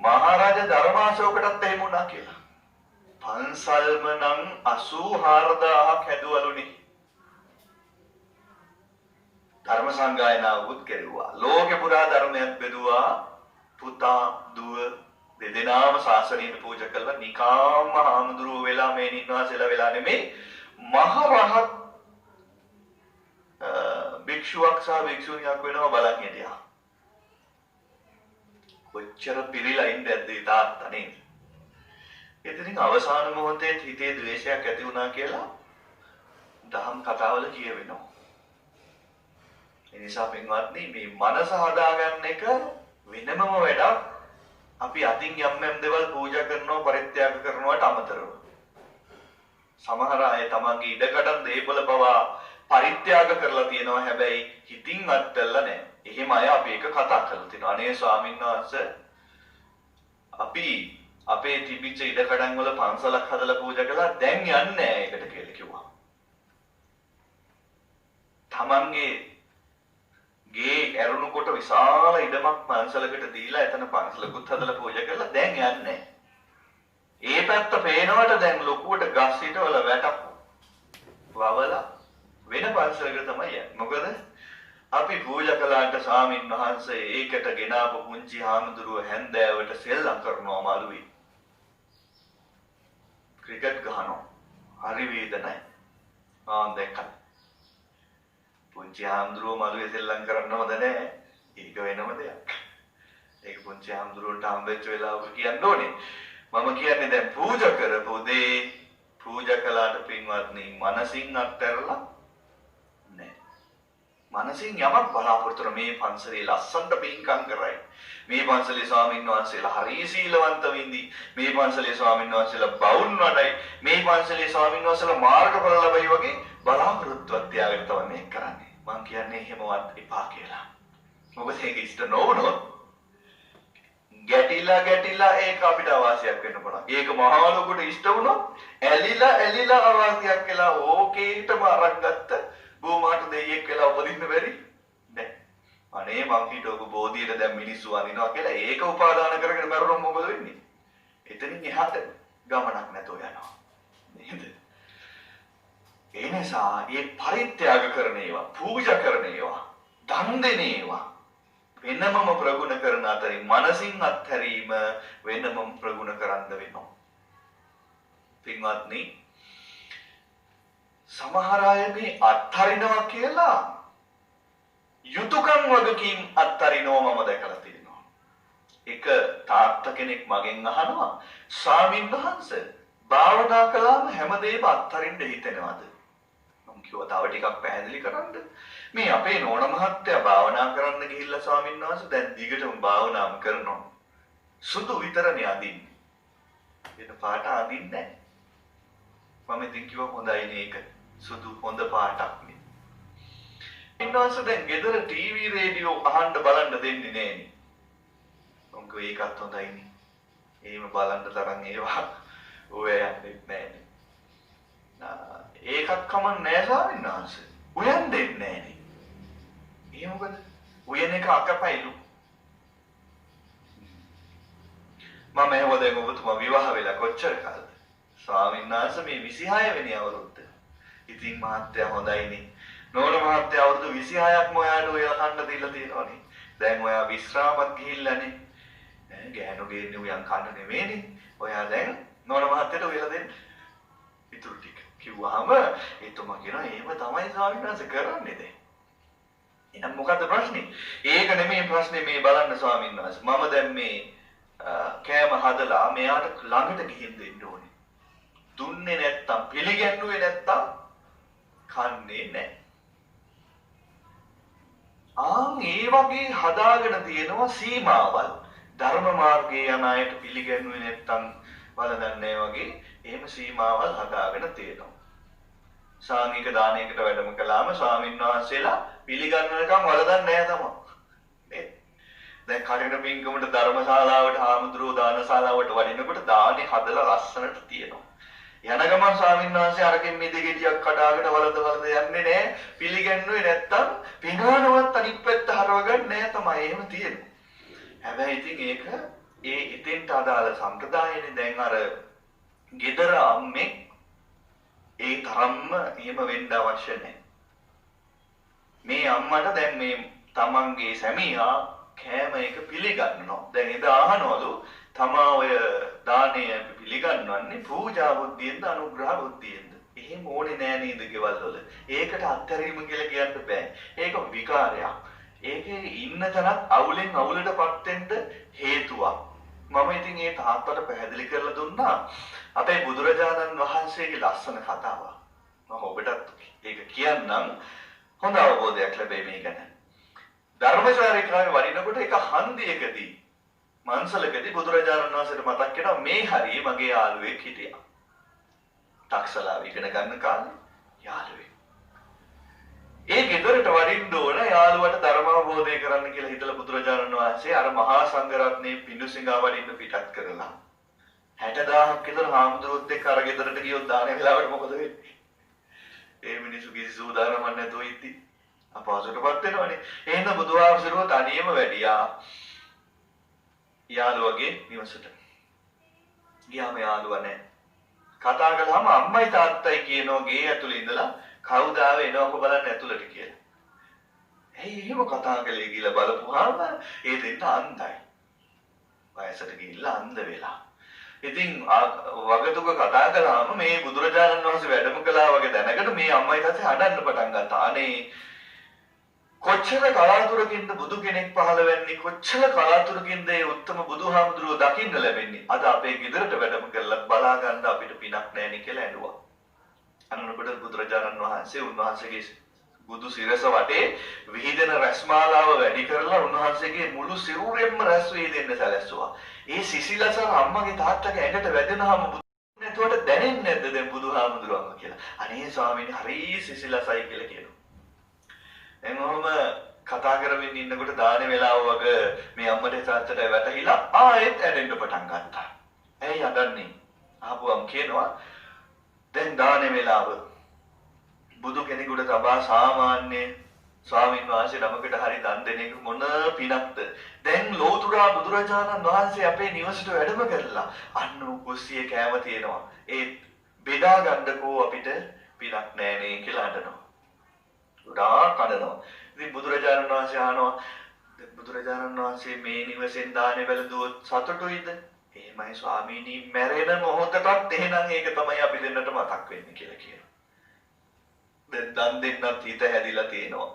මහරජා ධර්මාශෝකටත් එහෙම වුණා කියලා. පන්සල්ම නම් 84000ක් හැදුවලුනේ. ධර්ම සංගායනාවකුත් කෙරුවා. ලෝකේ පුරා ධර්මයක් බෙදුවා. පුතා දුව දෙදෙනාම ශාසනයට පූජා කළා. නිකාම්ම හාමුදුරුවෝ වෙලා මේ නිවාසෙලා වෙලා නෙමෙයි මහ රහත් භික්ෂුවක් සහ භික්ෂුණියක් වෙනවා බලන් හිටියා. කොච්චර පිළිලා ඉඳද්ද තාත්තා නේද? ඉතින් අවසාන මොහොතේ හිතේ ද්වේෂයක් ඇති වුණා කියලා දහම් කතාවල කියවෙනවා. ඒ නිසා පින්වත්නි මේ මනස හදාගන්න එක වෙනමම වැඩක්. අපි අතින් යම් යම් දේවල් පූජා කරනවා පරිත්‍යාග කරනවට අමතරව. සමහර අය තමන්ගේ ඉඩකඩම් දේපල පවා පරිත්‍යාග කරලා තියෙනවා හැබැයි හිතින් අත්දැල්ලා නැහැ. එහෙම අය අපි එක කතා කරලා තිනවා. අනේ ස්වාමීන් වහන්සේ අපි අපේ තිබිච්ච ඉඩකඩම් වල පන්සලක් හදලා පූජා කළා දැන් යන්නේ නැහැ ඒකට කියලා කිව්වා. තමන්ගේ ගේ ඇරුණුකොට විශාල ඉඩමක් පන්සලකට දීලා එතන පන්සලකුත් හදලා පූජා කරලා දැන් යන්නේ. ඒ පැත්ත පේනවට දැන් ලොකුවට ගස් හිටවල වැටක් වවලා වෙන පන්සලකට තමයි යන්නේ. මොකද අපි පූජා කළාට ස්වාමින් වහන්සේ ඒකට ගෙනාවු පුංචි හාමුදුරුව හැන්දෑවට සෙල්ලම් කරනවා මාළුවේ. ක්‍රිකට් ගහනවා. හරි වේදනයි. දැක්කා. පුංචි හාමුදුරුව මාළුවේ සෙල්ලම් කරන්න හොඳ නැහැ. ඒක වෙනම දෙයක්. ඒක පුංචි හාමුදුරුවන්ට හම්බෙච්ච වෙලාවක කියන්න ඕනේ. මම කියන්නේ දැන් පූජා කරපු දේ පූජා කළාට පින්වත්නි මනසින් අත්හැරලා නැහැ. මනසින් යමක් බලාපොරොත්තු වෙන මේ පන්සලේ ලස්සනට පින්කම් කරයි. මේ පන්සලේ ස්වාමීන් වහන්සේලා හරි සීලවන්ත වෙඳි. මේ පන්සලේ ස්වාමීන් වහන්සේලා බවුන් වඩයි. මේ පන්සලේ ස්වාමීන් වහන්සේලා මාර්ගඵල ලැබයි වගේ බලාපොරොත්තුවක් තියාගෙන තමයි මේක කරන්නේ. මං කියන්නේ එහෙමවත් එපා කියලා. මොකද ඒක ඉෂ්ට නොවුනොත් ගැටිලා ඒක අපිට අවාසියක් වෙන්න පුළුවන්. ඒක මහා ලොකුට ඉෂ්ට වුණොත් ඇලිලා අවාසියක් කියලා ඕකේටම අරන් ගත්ත බොමාට දෙයියෙක් වෙලා උපදින්න බැරි නෑ. අනේ මං හිතුවක බෝධියට දැන් මිනිස්සු වඳිනවා කියලා ඒක උපාදාන කරගෙන මරුණොත් මොකද වෙන්නේ? එතනින් එහාට ගමනක් නැතෝ යනවා. නේද? ඒ නිසා මේ පරිත්‍යාග කරන ඒවා, පූජා කරන ඒවා, දන් දෙන ඒවා වෙනමම ප්‍රගුණ කරන අතරින් මනසින් අත්හැරීම වෙනමම ප්‍රගුණ කරන්න වෙනවා. පින්වත්නි සමහර අය මේ අත්හරිනවා කියලා යුතුයකම් වගකීම් අත්හරිනවා මම දැකලා තියෙනවා. එක තාත්තා කෙනෙක් මගෙන් අහනවා ස්වාමීන් වහන්සේ භාවනා කළාම හැමදේම අත්හරින්න හිතෙනවද? මම කිව්වා තව ටිකක් පැහැදිලි කරන්න. මේ අපේ නෝන මහත්තයා භාවනා කරන්න ගිහිල්ලා ස්වාමීන් වහන්සේ දැන් දිගටම භාවනාම කරනවා. සුදු විතරනේ අඳින්නේ. වෙන පාට අඳින්නේ නැහැ. මම ඉතින් කිව්වා හොඳයි නේක. සුදු හොඳ පාටක් නේ. ඉන්නවස දැන් ගෙදර ටීවී රේඩියෝ අහන්න බලන්න දෙන්නේ නෑනේ. මම කිව්වා ඒකත් හොඳයිනේ. එහෙම බලන්න තරම් ඒවා ඔය යන්නේ නෑනේ. ඒකත් කමක් නෑ ස්වාමීන් වහන්සේ. උයන් දෙන්නේ නෑනේ. ඒ මොකද? උයන එක අකපයිලු. මම එහෙවදෙම ඔබතුමා විවාහ වෙලා කොච්චර කාලද? ස්වාමීන් වහන්සේ මේ 26 වෙනි අවුරුද්ද. ඉතින් මහත්තයා හොඳයිනේ. නෝන මහත්තයා අවුරුදු 26ක්ම ඔයාට ඔයා කන්න දීලා තියෙනවනේ. දැන් ඔයා විශ්‍රාමත් ගිහිල්ලානේ. ගෑනුගේ නියම් කන්න නෙමෙයිනේ. ඔයා දැන් නෝන මහත්තයාට ඔයලා දෙන්න. ඉතුරු ටික කිව්වහම එතුමා කියනවා එහෙම තමයි ස්වාමීන් වහන්සේ කරන්නේ දැන්. එහෙනම් මොකද්ද ප්‍රශ්නේ? ඒක නෙමෙයි ප්‍රශ්නේ මේ බලන්න ස්වාමීන් වහන්සේ. මම දැන් මේ කෑම හදලා මෙයාට ළඟට ගිහින් දෙන්න ඕනේ. දුන්නේ නැත්තම් පිළිගැන්නුවේ නැත්තම් කන්නේ නැහැ. ඒ වගේ හදාගෙන තියෙනවා සීමාවල්. ධර්ම මාර්ගයේ යන අයට පිළිගැන්නුවේ නැත්තම් බලදන්නේ වගේ එහෙම සීමාවල් හදාගෙන තියෙනවා. සාංගික දානයකට වැඩම කළාම ස්වාමීන් වහන්සේලා පිළිගන්නකම් වලදන්නේ නැහැ තමයි. නේද? දැන් කඩේට පින්කමට ධර්මශාලාවට ආමඳුරෝ දානශාලාවට වඩිනකොට දානේ හදලා ලස්සනට තියෙනවා. යන ගමන් ස්වාමීන් වහන්සේ අරකින් මේ දෙකේ ටිකක් කඩාගෙන වලද යන්නේ නැහැ. පිළිගන්නුවේ නැත්තම් පිනවනවත් අනිත් පැත්ත හරවගන්නේ නැහැ තමයි. එහෙම තියෙනවා. හැබැයි ඉතින් ඒක ඉතින්ට අදාළ සම්ප්‍රදායනේ. දැන් අර ගෙදර අම්මේ ඒ තරම්ම එහෙම වෙන්න අවශ්‍ය නැහැ. මේ අම්මට දැන් මේ තමන්ගේ සැමියා කෑම එක පිළිගන්නවා. දැන් එදා අහනවලු තමා ඔය දානය පිළිගන්නවන්නේ පූජා බුද්ධියෙන්ද අනුග්‍රහ බුද්ධියෙන්ද? එහෙම ඕනේ නෑ නේද ගෙවල් වල. ඒකට අත්හැරීම කියලා කියන්න බෑ. ඒක විකාරයක්. ඒකේ ඉන්න තැනත් අවුලෙන් අවුලටපත් වෙන්න හේතුවක්. මම ඉතින් ඒ තාත්තට පැහැදිලි කරලා දුන්නා. අපේ බුදුරජාණන් වහන්සේගේ ලස්සන කතාවක්. මම ඔබටත් ඒක කියන්නම්. හොඳ අවබෝධයක් ලැබෙයි මේ ගැන. ධර්මචාරිකාවේ වඩිනකොට එක හන්දියකදී මන්සලකදී බුදුරජාණන් වහන්සේට මතක් වෙනවා මේ හරිය මගේ යාළුවෙක් හිටියා. තාක්ෂලාව ඉගෙන ගන්න කාලේ යාළුවෙක්. ඒ ගෙදරට වඩින්න ඕන යාළුවට ධර්ම අවබෝධය කරන්න කියලා හිතලා බුදුරජාණන් වහන්සේ අර මහා සංඝරත්නයේ පිඬුසිඟා වඩින්න පිටත් කරලා 60000ක් විතර හාමුදුරුවොත් එක්ක අර ගෙදරට ගියොත් දානේ වෙලාවට මොකද වෙන්නේ? ඒ මිනිස්සු කිසි සූදානමක් නැතුව ඉති අපහසුටපත් වෙනවනේ. එහෙනම් බුදුහාමුදුරුවෝ තනියම වැඩියා යාළුවගේ නිවසට. ගියාම යාළුවා නැහැ. කතා කළාම අම්මයි තාත්තයි කියනවා ගේ ඇතුළේ ඉඳලා කවුද ආවේ එනවක බලන්න ඇතුළට කියලා. ඇයි එහෙම කතා කළේ කියලා බලපුවාම ඒ දෙන්න අන්ධයි. වයසට ගිහිල්ලා අන්ධ වෙලා. ඉතින් වගතුක කතා කළාම මේ බුදුරජාණන් වහන්සේ වැඩම කළා වගේ දැනගෙන මේ අම්මයි තාත්තයි හඬන්න පටන් ගත්තා. අනේ කොච්චර කලාතුරකින්ද බුදු කෙනෙක් පහළ වෙන්නේ, කොච්චර කලාතුරකින්ද ඒ උත්තම බුදුහාමුදුරුවෝ දකින්න ලැබෙන්නේ. අද අපේ ගෙදරට වැඩම කරලා බලා ගන්න අපිට පිනක් නැණි කියලා ඇඬුවා. අනුනකොට බුදුරජාණන් වහන්සේ උන්වහන්සේගේ බුදු සිරස වටේ විහිදෙන රැස්මාලාව වැඩි කරලා උන්වහන්සේගේ මුළු සිරුරෙන්ම රැස් වේදෙන්න සැලැස්සුවා. ඒ සිසිලස අම්මගේ තාත්තගේ ඇඟට වැදෙනහම එතකොට දැනෙන්නේ නැද්ද දැන් බුදුහාමුදුරුවෝ කියලා? අනේ ස්වාමීනි හරි සිසිලසයි කියලා කියනවා. දැන් ඔහොම කතා කරමින් ඉන්නකොට දාන වේලාව වගේ මේ අම්මට තාත්තට වැටහිලා ආයෙත් ඇඬෙන්න පටන් ගත්තා. ඇයි අඬන්නේ? ආපුවම් කියනවා දැන් දාන වේලාව බුදු කෙනෙකුට තබා සාමාන්‍ය ස්වාමීන් වහන්සේ නමකට හරි දන් දෙන එක මොන පිනක්ද? දැන් ලෝතුරා බුදුරජාණන් වහන්සේ අපේ නිවසට වැඩම කරලා අන්න කුස්සියේ කෑම තියෙනවා. ඒ බෙදා ගන්නකෝ අපිට පිනක් නෑනේ කියලා අඬනවා. ගොඩාක් අඬනවා. ඉතින් බුදුරජාණන් වහන්සේ අහනවා බුදුරජාණන් වහන්සේ මේ නිවසෙන් දානේ වැළඳුවොත් සතුටුයිද? එහෙමයි ස්වාමීනි මැරෙන මොහොතටත් එහෙනම් ඒක තමයි අපි දෙන්නට මතක් වෙන්නේ කියලා කියනවා. දැන් දන් දෙන්නත් හිත හැදිලා තියෙනවා.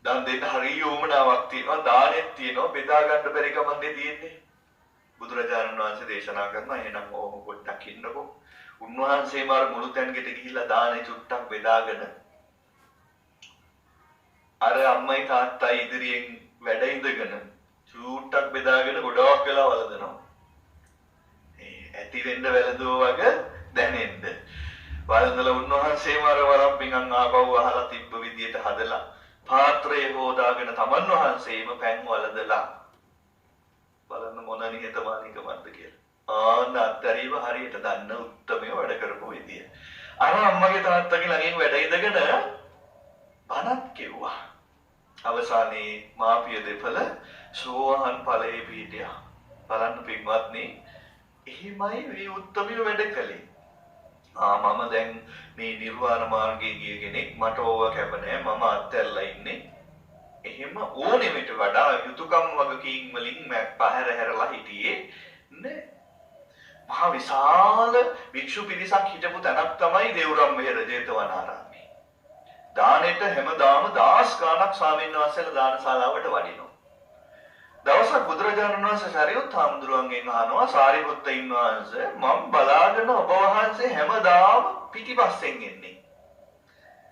දන් දෙන්න හරිය උමනාවක් තියෙනවා. දානෙත් තියෙනවා. බෙදා ගන්න බැරි කමන්නේ තියෙන්නේ. බුදුරජාණන් වහන්සේ දේශනා කරනවා එහෙනම් ඕම පොඩ්ඩක් ඉන්නකෝ. උන්වහන්සේ මාර මුළු තැන්කට ගිහිල්ලා දානේ චුට්ටක් බෙදාගෙන අර අම්මයි තාත්තයි ඉදිරියෙන් වැඩ ඉඳගෙන චූට්ටක් බෙදාගෙන ගොඩක් වෙලා වළඳනවා. ඇති වෙන්න වැළඳුවා වගේ දැනෙන්න. වළඳලා උන්වහන්සේම අර වරම් පිඟන් ආපහු අහලා තිබ්බ විදියට හදලා පාත්‍රය හොදාගෙන තමන් වහන්සේම පෑන් වළඳලා බලන්න මොන නිහතමානීකමක්ද කියලා. ආන්න අත්තරීව හරියට දන්න උත්තරමය වැඩ කරපු විදිය. අර අම්මගේ තාත්තගේ ළඟින් වැඩ ඉඳගෙන බණක් කිව්වා. අවසානයේ මාපිය දෙපළ සෝවාන් ඵලයේ පිහිටියා. බලන්න පින්වත්නි එහෙමයි මේ උත්තරමිය වැඩ කළේ. මම දැන් මේ නිර්වාණ මාර්ගයේ ගිය කෙනෙක් මට ඕව කැප නැහැ මම අත්හැරලා ඉන්නේ. එහෙම ඕනෙමිට වඩා යුතුයකම් වගකීම් වලින් මම පහර හැරලා හිටියේ නේ. මහා විශාල භික්ෂු පිරිසක් හිටපු තැනක් තමයි දේවරම් මෙහෙර ජේතවනාරාමේ. දානෙට හැමදාම 10 ගාණක් ස්වාමීන් වහන්සේලා දානශාලාවට වඩිනවා. දවසක් බුදුරජාණන් වහන්සේ සරියුත් හාමුදුරුවන්ගෙන් අහනවා සාරිපුත්තයින් වහන්සේ මම බලාගෙන ඔබ වහන්සේ හැමදාම පිටිපස්සෙන් එන්නේ.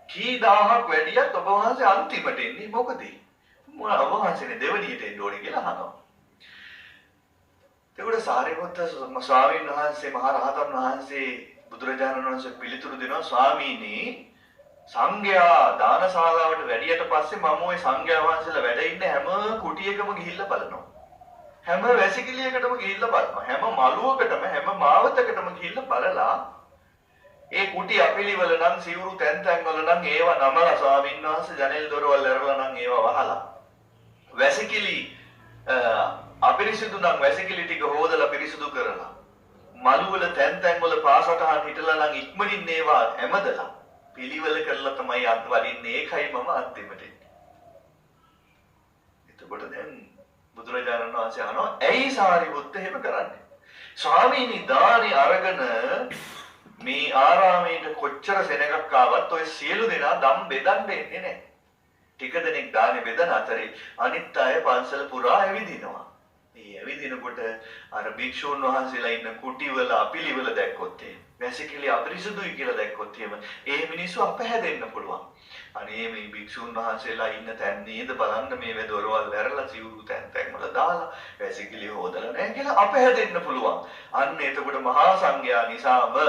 කී දහහක් වැඩියත් ඔබ වහන්සේ අන්තිමට එන්නේ මොකද? මම ඔබ වහන්සේනේ දෙවණියට එන්න ඕනේ කියලා අහනවා. ඒකට සාරිපුත්ත ස්වාමීන් වහන්සේ මහ රහතන් වහන්සේ බුදුරජාණන් වහන්සේ පිළිතුරු දෙනවා ස්වාමීනි සංඝයා දානශාලාවට වැඩියට පස්සේ මම ওই සංඝයා වහන්සේලා වැඩ ඉන්න හැම කුටියකම ගිහිල්ලා බලනවා. හැම වැසිකිළියකටම ගිහිල්ලා බලනවා. හැම මළුවකටම හැම මාවතකටම ගිහිල්ලා බලලා ඒ කුටි අපිලිවල නම් සිවුරු තැන් වල නම් ඒවා නමලා ස්වාමීන් වහන්සේ ජනෙල් දොරවල් ඇරලා නම් ඒවා වහලා වැසිකිළි අපිරිසිදු නම් වැසිකිළි ටික හොදලා පිරිසිදු කරලා මළුවල තැන් වල පාසටහන් හිටලා නම් ඉක්මනින් ඒවා හැමදලා පිළිවෙල කරලා තමයි අත් වඩින්නේ. ඒකයි මම අන්තිමට එන්නේ. එතකොට දැන් බුදුරජාණන් වහන්සේ අහනවා ඇයි සාරිපුත්ත එහෙම කරන්නේ? ස්වාමීනි දානි අරගෙන මේ ආරාමයට කොච්චර සෙනඟක් ආවත් ඔය සියලු දෙනා දම් බෙදන්න එන්නේ නැහැ. ටික දෙනෙක් දානේ බෙදන අතරේ අනිත් අය පන්සල පුරා ඇවිදිනවා. මේ ඇවිදිනකොට අර භික්ෂුන් වහන්සේලා ඉන්න කුටිවල අපිලිවල දැක්කොත් වැසිකිලි අපිරිසුදුයි කියලා දැක්කොත් ඒ මිනිස්සු අපහැදෙන්න පුළුවන්. අනේ මේ භික්ෂුන් වහන්සේලා ඉන්න තැන් නේද බලන්න මේ වෙදොරවල් ඇරලා සිවුරු තැන් වල දාලා වැසිකිලි හොදලා නැහැ කියලා අපහැදෙන්න පුළුවන්. අන්න එතකොට මහා සංඝයා නිසාම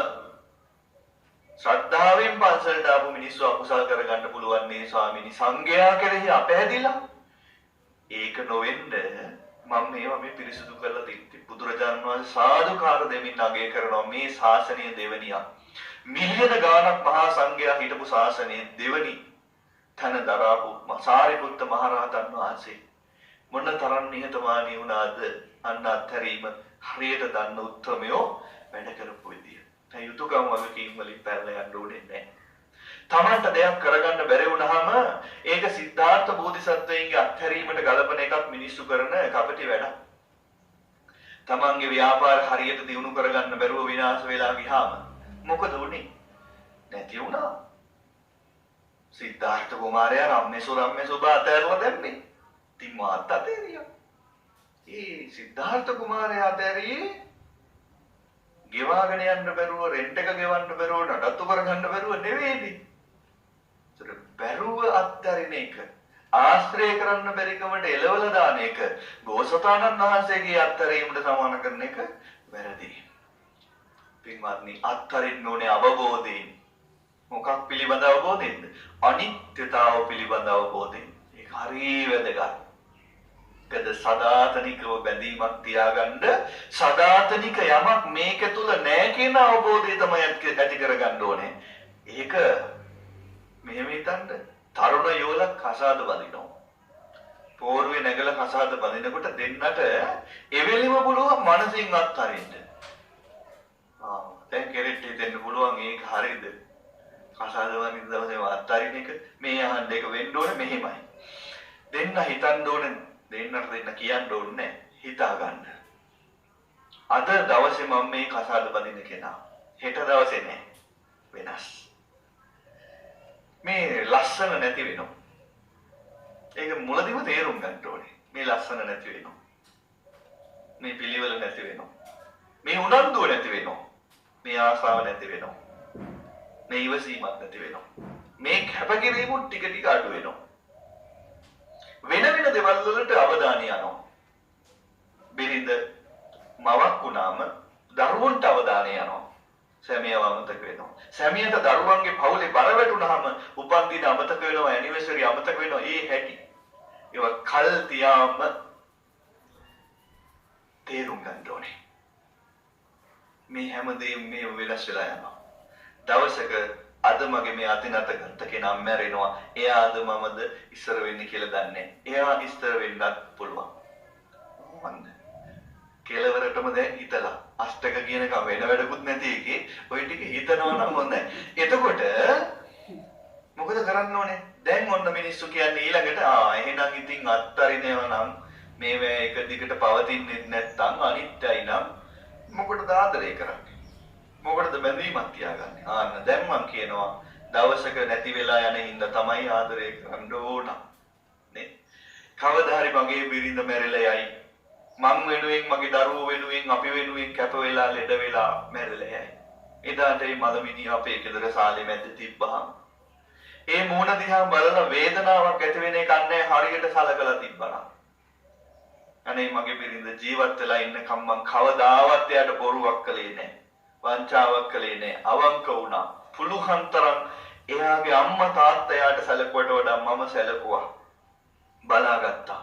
ශ්‍රද්ධාවෙන් පන්සලට ආපු මිනිස්සු අකුසල් කරගන්න පුළුවන් මේ ස්වාමීනි සංඝයා කෙරෙහි අපහැදිලා. ඒක නොවෙන්න මම මේවා මේ පිරිසුදු කරලා තිත්ති බුදුරජාණන් වහන්සේ සාදුකාර දෙමින් අගය කරනවා මේ ශාසනය දෙවනියක්. මිලියන ගාණක් මහා සංඝයා හිටපු ශාසනයේ දෙවනි තන දරාපු සාරිපුත්ත මහ රහතන් වහන්සේ මොන තරම් නිහතමානී වුණාද අන්න අත්හැරීම හරියට දන්න උත්තරමයෝ වැඩ කරපු විදිය. දැන් යුතුයකම් වගකීම් වලින් පැනලා යන්න ඕනේ නැහැ. තමන්ට දෙයක් කරගන්න බැරි වුණාම ඒක සිද්ධාර්ථ බෝධිසත්වයන්ගේ අත්හැරීමට ගලපන එකක් මිනිස්සු කරන කපටි වැඩක්. තමන්ගේ ව්‍යාපාර හරියට දියුණු කරගන්න බැරුව විනාශ වෙලා ගියාම මොකද උනේ? නැති වුණා. සිද්ධාර්ථ කුමාරයා රම්මේසු බාතෑරලා දැම්මේ. ඉතින් මාත් අතේරියා. ඒ සිද්ධාර්ථ කුමාරයා අතෑරියේ ගෙවාගෙන යන්න බැරුව රෙන්ට් එක ගෙවන්න බැරුව නඩත්තු කරගන්න බැරුව නෙවෙයිනේ. ඒතර බැරුව අත්තරින එක ආශ්‍රය කරන්න බැරිකමට එලවල දාන එක බෝසතාණන් වහන්සේගේ අත්තරීමට සමාන කරන එක වැරදි. පින්වත්නි අත්තරින්න ඕනේ අවබෝධයෙන්. මොකක් පිළිබඳ අවබෝධයෙන්ද? අනිත්‍යතාව පිළිබඳ අවබෝධයෙන්. ඒක හරිය වැදගත්. කද සදාතනිකව බැඳීමක් තියාගන්න සදාතනික යමක් මේක තුල නැහැ කියන අවබෝධය තමයි ඇති කරගන්න ඕනේ. ඒක මෙහෙම හිතන්න තරුණ යෝලක් කසාද බඳිනවා. පෝරුවේ නැගලා කසාද බඳිනකොට දෙන්නට එවෙලෙම පුළුවන් මනසින් අත්හරින්න. දැන් කෙරෙට් දෙන්න පුළුවන් ඒක හරියද? කසාද බඳින දවසේ අත්හරින එක මේ අහන්න එක වෙන්න ඕනේ මෙහෙමයි. දෙන්න හිතන්න ඕනේ දෙන්නට දෙන්න කියන්න ඕනේ හිතා ගන්න. අද දවසේ මම මේ කසාද බඳින්න කෙනා. හෙට දවසේ නෑ. වෙනස්. මේ ලස්සන නැති වෙනවා. ඒක මුලදිම තේරුම් ගන්න ඕනේ. මේ ලස්සන නැති වෙනවා. මේ පිළිවෙල නැති වෙනවා. මේ උනන්දුව නැති වෙනවා. මේ ආසාව නැති වෙනවා. මේ ඉවසීමක් නැති වෙනවා. මේ කැපකිරීම ටික ටික අඩු වෙනවා. වෙන වෙන දේවල් වලට අවධානය යනවා. බිරිඳ මවක් වුණාම දරුවන්ට අවධානය යනවා. සැමියාව අමතක වෙනවා. සැමියාට දරුවන්ගේ පවුලේ බර වැටුනහම උපන් දින අමතක වෙනවා, ඇනිවර්සරි අමතක වෙනවා. ඒ හැටි. ඒවා කල් තියාම තේරුම් ගන්න ඕනේ. මේ හැමදේම මේ වෙනස් වෙලා යනවා. දවසක අද මගේ මේ අතින් අත ගත්ත කෙනා මැරෙනවා. එයා අද මමද ඉස්සර වෙන්නේ කියලා දන්නේ. එයා ඉස්සර වෙන්නත් පුළුවන්. මන්ද කෙලවරටම දැන් හිතලා අෂ්ටක කියනකම් වෙන වැඩකුත් නැති එකේ ওই ටික හිතනවා නම් හොඳයි. එතකොට මොකද කරන්න ඕනේ? දැන් ඔන්න මිනිස්සු කියන්නේ ඊළඟට එහෙනම් ඉතින් අත්තරිනේව නම් මේවා එක දිගට පවතින්නේ නැත්නම් අනිත්‍යයි නම් මොකටද ආදරය කරන්නේ? මොකටද බැඳීමක් තියාගන්නේ? ආන්න දැන් මම කියනවා දවසක නැති වෙලා යන හින්දා තමයි ආදරය කරන්න ඕන. නේ? කවදා හරි මගේ බිරිඳ මැරිලා යයි. මං වෙනුවෙන් මගේ දරුවෝ වෙනුවෙන් අපි වෙනුවෙන් කැප වෙලා ලෙඩ වෙලා මැරිලා යයි. එදාට මේ මලමිණිය අපේ ගෙදර සාලේ මැද තිබ්බහම ඒ මූණ දිහා බලලා වේදනාවක් ඇති වෙන එකක් නැහැ හරියට සලකලා තිබ්බනම්. අනේ මගේ බිරිඳ ජීවත් වෙලා ඉන්නකම් මං කවදාවත් එයාට බොරුවක් කළේ නැහැ. වංචාවක් කළේ නැහැ. අවංක වුණා. පුළුවන් තරම් එයාගේ අම්මා තාත්තා එයාට සැලකුවට වඩා මම සැලකුවා. බලාගත්තා.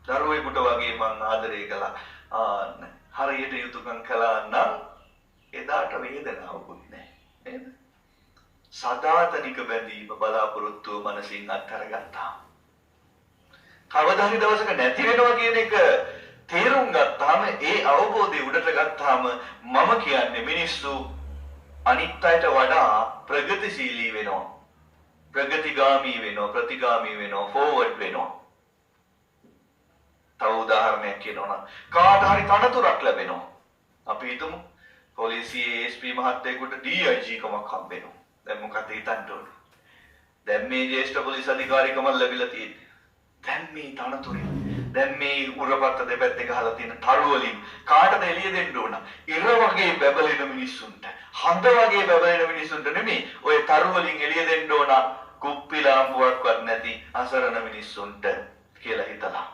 දරුවෙකුට වගේ මං ආදරය කළා. හරියට යුතුයකම් කළා නම් එදාට වේදනාවකුත් නැහැ. නේද? සදාතනික බැඳීම බලාපොරොත්තුව මනසින් අත්හැරගත්තා. කවදා හරි දවසක නැති වෙනවා කියන එක තේරුම් ගත්තාම ඒ අවබෝධය උඩට ගත්තාම මම කියන්නේ මිනිස්සු අනිත් අයට වඩා ප්‍රගතිශීලී වෙනවා. ප්‍රගතිගාමී වෙනවා, ප්‍රතිගාමී වෙනවා, ෆෝවර්ඩ් වෙනවා. තව උදාහරණයක් කියනවා නම් කාට හරි තනතුරක් ලැබෙනවා. අපි හිතමු පොලිසියේ ASP මහත්තයෙකුට DIG කමක් හම්බෙනවා. දැන් මොකද හිතන්න ඕනේ? දැන් මේ ජ්‍යෙෂ්ඨ පොලිස් අධිකාරිකම ලැබිලා තියෙන්නේ. දැන් මේ තනතුරේ දැන් මේ උරපත්ත දෙපැත්තේ ගහලා තියෙන තරු වලින් කාටද එළිය දෙන්න ඕන? ඉර වගේ බබලෙන මිනිස්සුන්ට, හඳ වගේ බබලෙන මිනිස්සුන්ට නෙමෙයි. ඔය තරු වලින් එළිය දෙන්න ඕන කුප්පි ලාම්පුවක්වත් නැති අසරණ මිනිස්සුන්ට කියලා හිතලා.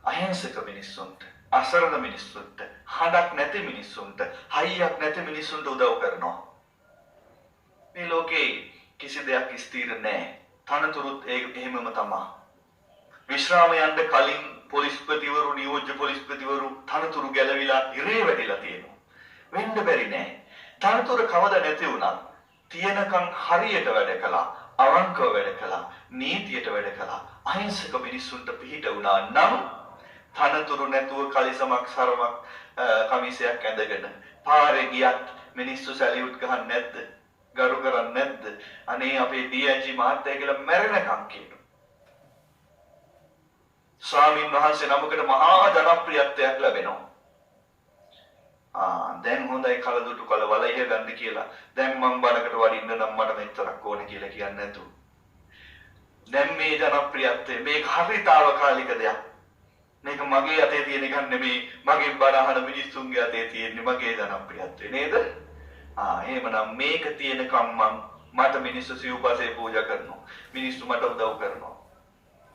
අහිංසක මිනිස්සුන්ට, අසරණ මිනිස්සුන්ට, හඬක් නැති මිනිස්සුන්ට, හයියක් නැති මිනිස්සුන්ට උදව් කරනවා. මේ ලෝකේ කිසි දෙයක් ස්ථිර නැහැ. තනතුරුත් එහෙමම තමයි. විශ්‍රාම යන්න කලින් පොලිස්පතිවරු, නියෝජ්‍ය පොලිස්පතිවරු තනතුරු ගැලවිලා ඉරේ වැටිලා තියෙනවා. වෙන්න බැරි නෑ. තනතුර කවද නැති වුණත් තියෙනකම් හරියට වැඩ කළා, අවංකව වැඩ කළා, නීතියට වැඩ කළා, අහිංසක මිනිස්සුන්ට පිහිට වුණා නම් තනතුරු නැතුව කලිසමක් සරමක් කමිසයක් ඇඳගෙන පාරේ ගියත් මිනිස්සු සැලියුට් ගහන්නේ නැද්ද? ගරු කරන්නේ නැද්ද? අනේ අපේ DIG මහත්තයා කියලා මැරෙනකම් කියනවා. ස්වාමීන් වහන්සේ නමකට මහා ජනප්‍රියත්වයක් ලැබෙනවා. දැන් හොඳයි කලදුටු කල වලයිය ගන්න කියලා. දැන් මම බණකට වඩින්න නම් මට මෙච්චරක් ඕන කියලා කියන්නේ නැතු. දැන් මේ ජනප්‍රියත්වය මේක හරිතාවකාලික දෙයක්. මේක මගේ අතේ තියෙන එකක් නෙමෙයි. මගේ බණ අහන මිනිස්සුන්ගේ අතේ තියෙන්නේ මගේ ජනප්‍රියත්වය නේද? එහෙමනම් මේක තියෙනකම් මට මිනිස්සු සිව්පසේ පූජා කරනවා. මිනිස්සු මට උදව් කරනවා.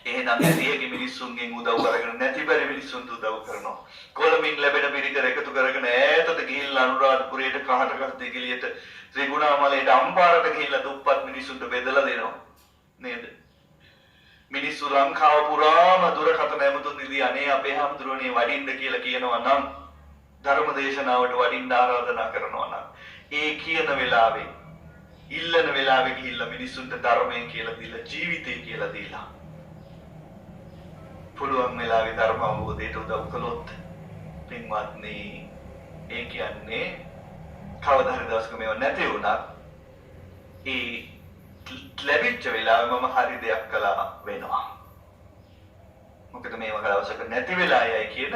එහෙනම් ඇරියගේ මිනිස්සුන්ගෙන් උදව් කරගෙන නැති බැරි මිනිස්සුන්ට උදව් කරනවා. කොළඹින් ලැබෙන පිරිකර එකතු කරගෙන ඈතට ගිහිල්ලා අනුරාධපුරයට කහටකස් දෙකලියට ත්‍රිගුණාමලයට අම්පාරට ගිහිල්ලා දුප්පත් මිනිස්සුන්ට බෙදලා දෙනවා. නේද? මිනිස්සු ලංකාව පුරාම දුරකථන ඇමතුම් දීලා අනේ අපේ හැමදෙරෝනේ වඩින්න කියලා කියනවා නම් ධර්ම දේශනාවට වඩින්න ආරාධනා කරනවා නම් ඒ කියන වෙලාවේ ඉල්ලන වෙලාවේ ගිහිල්ලා මිනිස්සුන්ට ධර්මයෙන් කියලා දීලා ජීවිතේ කියලා දීලා පුළුවන් වෙලාවේ ධර්ම අවබෝධයට උදව් කළොත් පින්වත්නි ඒ කියන්නේ කවදා හරි දවසක මේව නැති වුණත් ඒ ලැබිච්ච වෙලාවෙ මම හරි දෙයක් කළා වෙනවා. මොකද මේව දවසක නැති වෙලා යයි කියන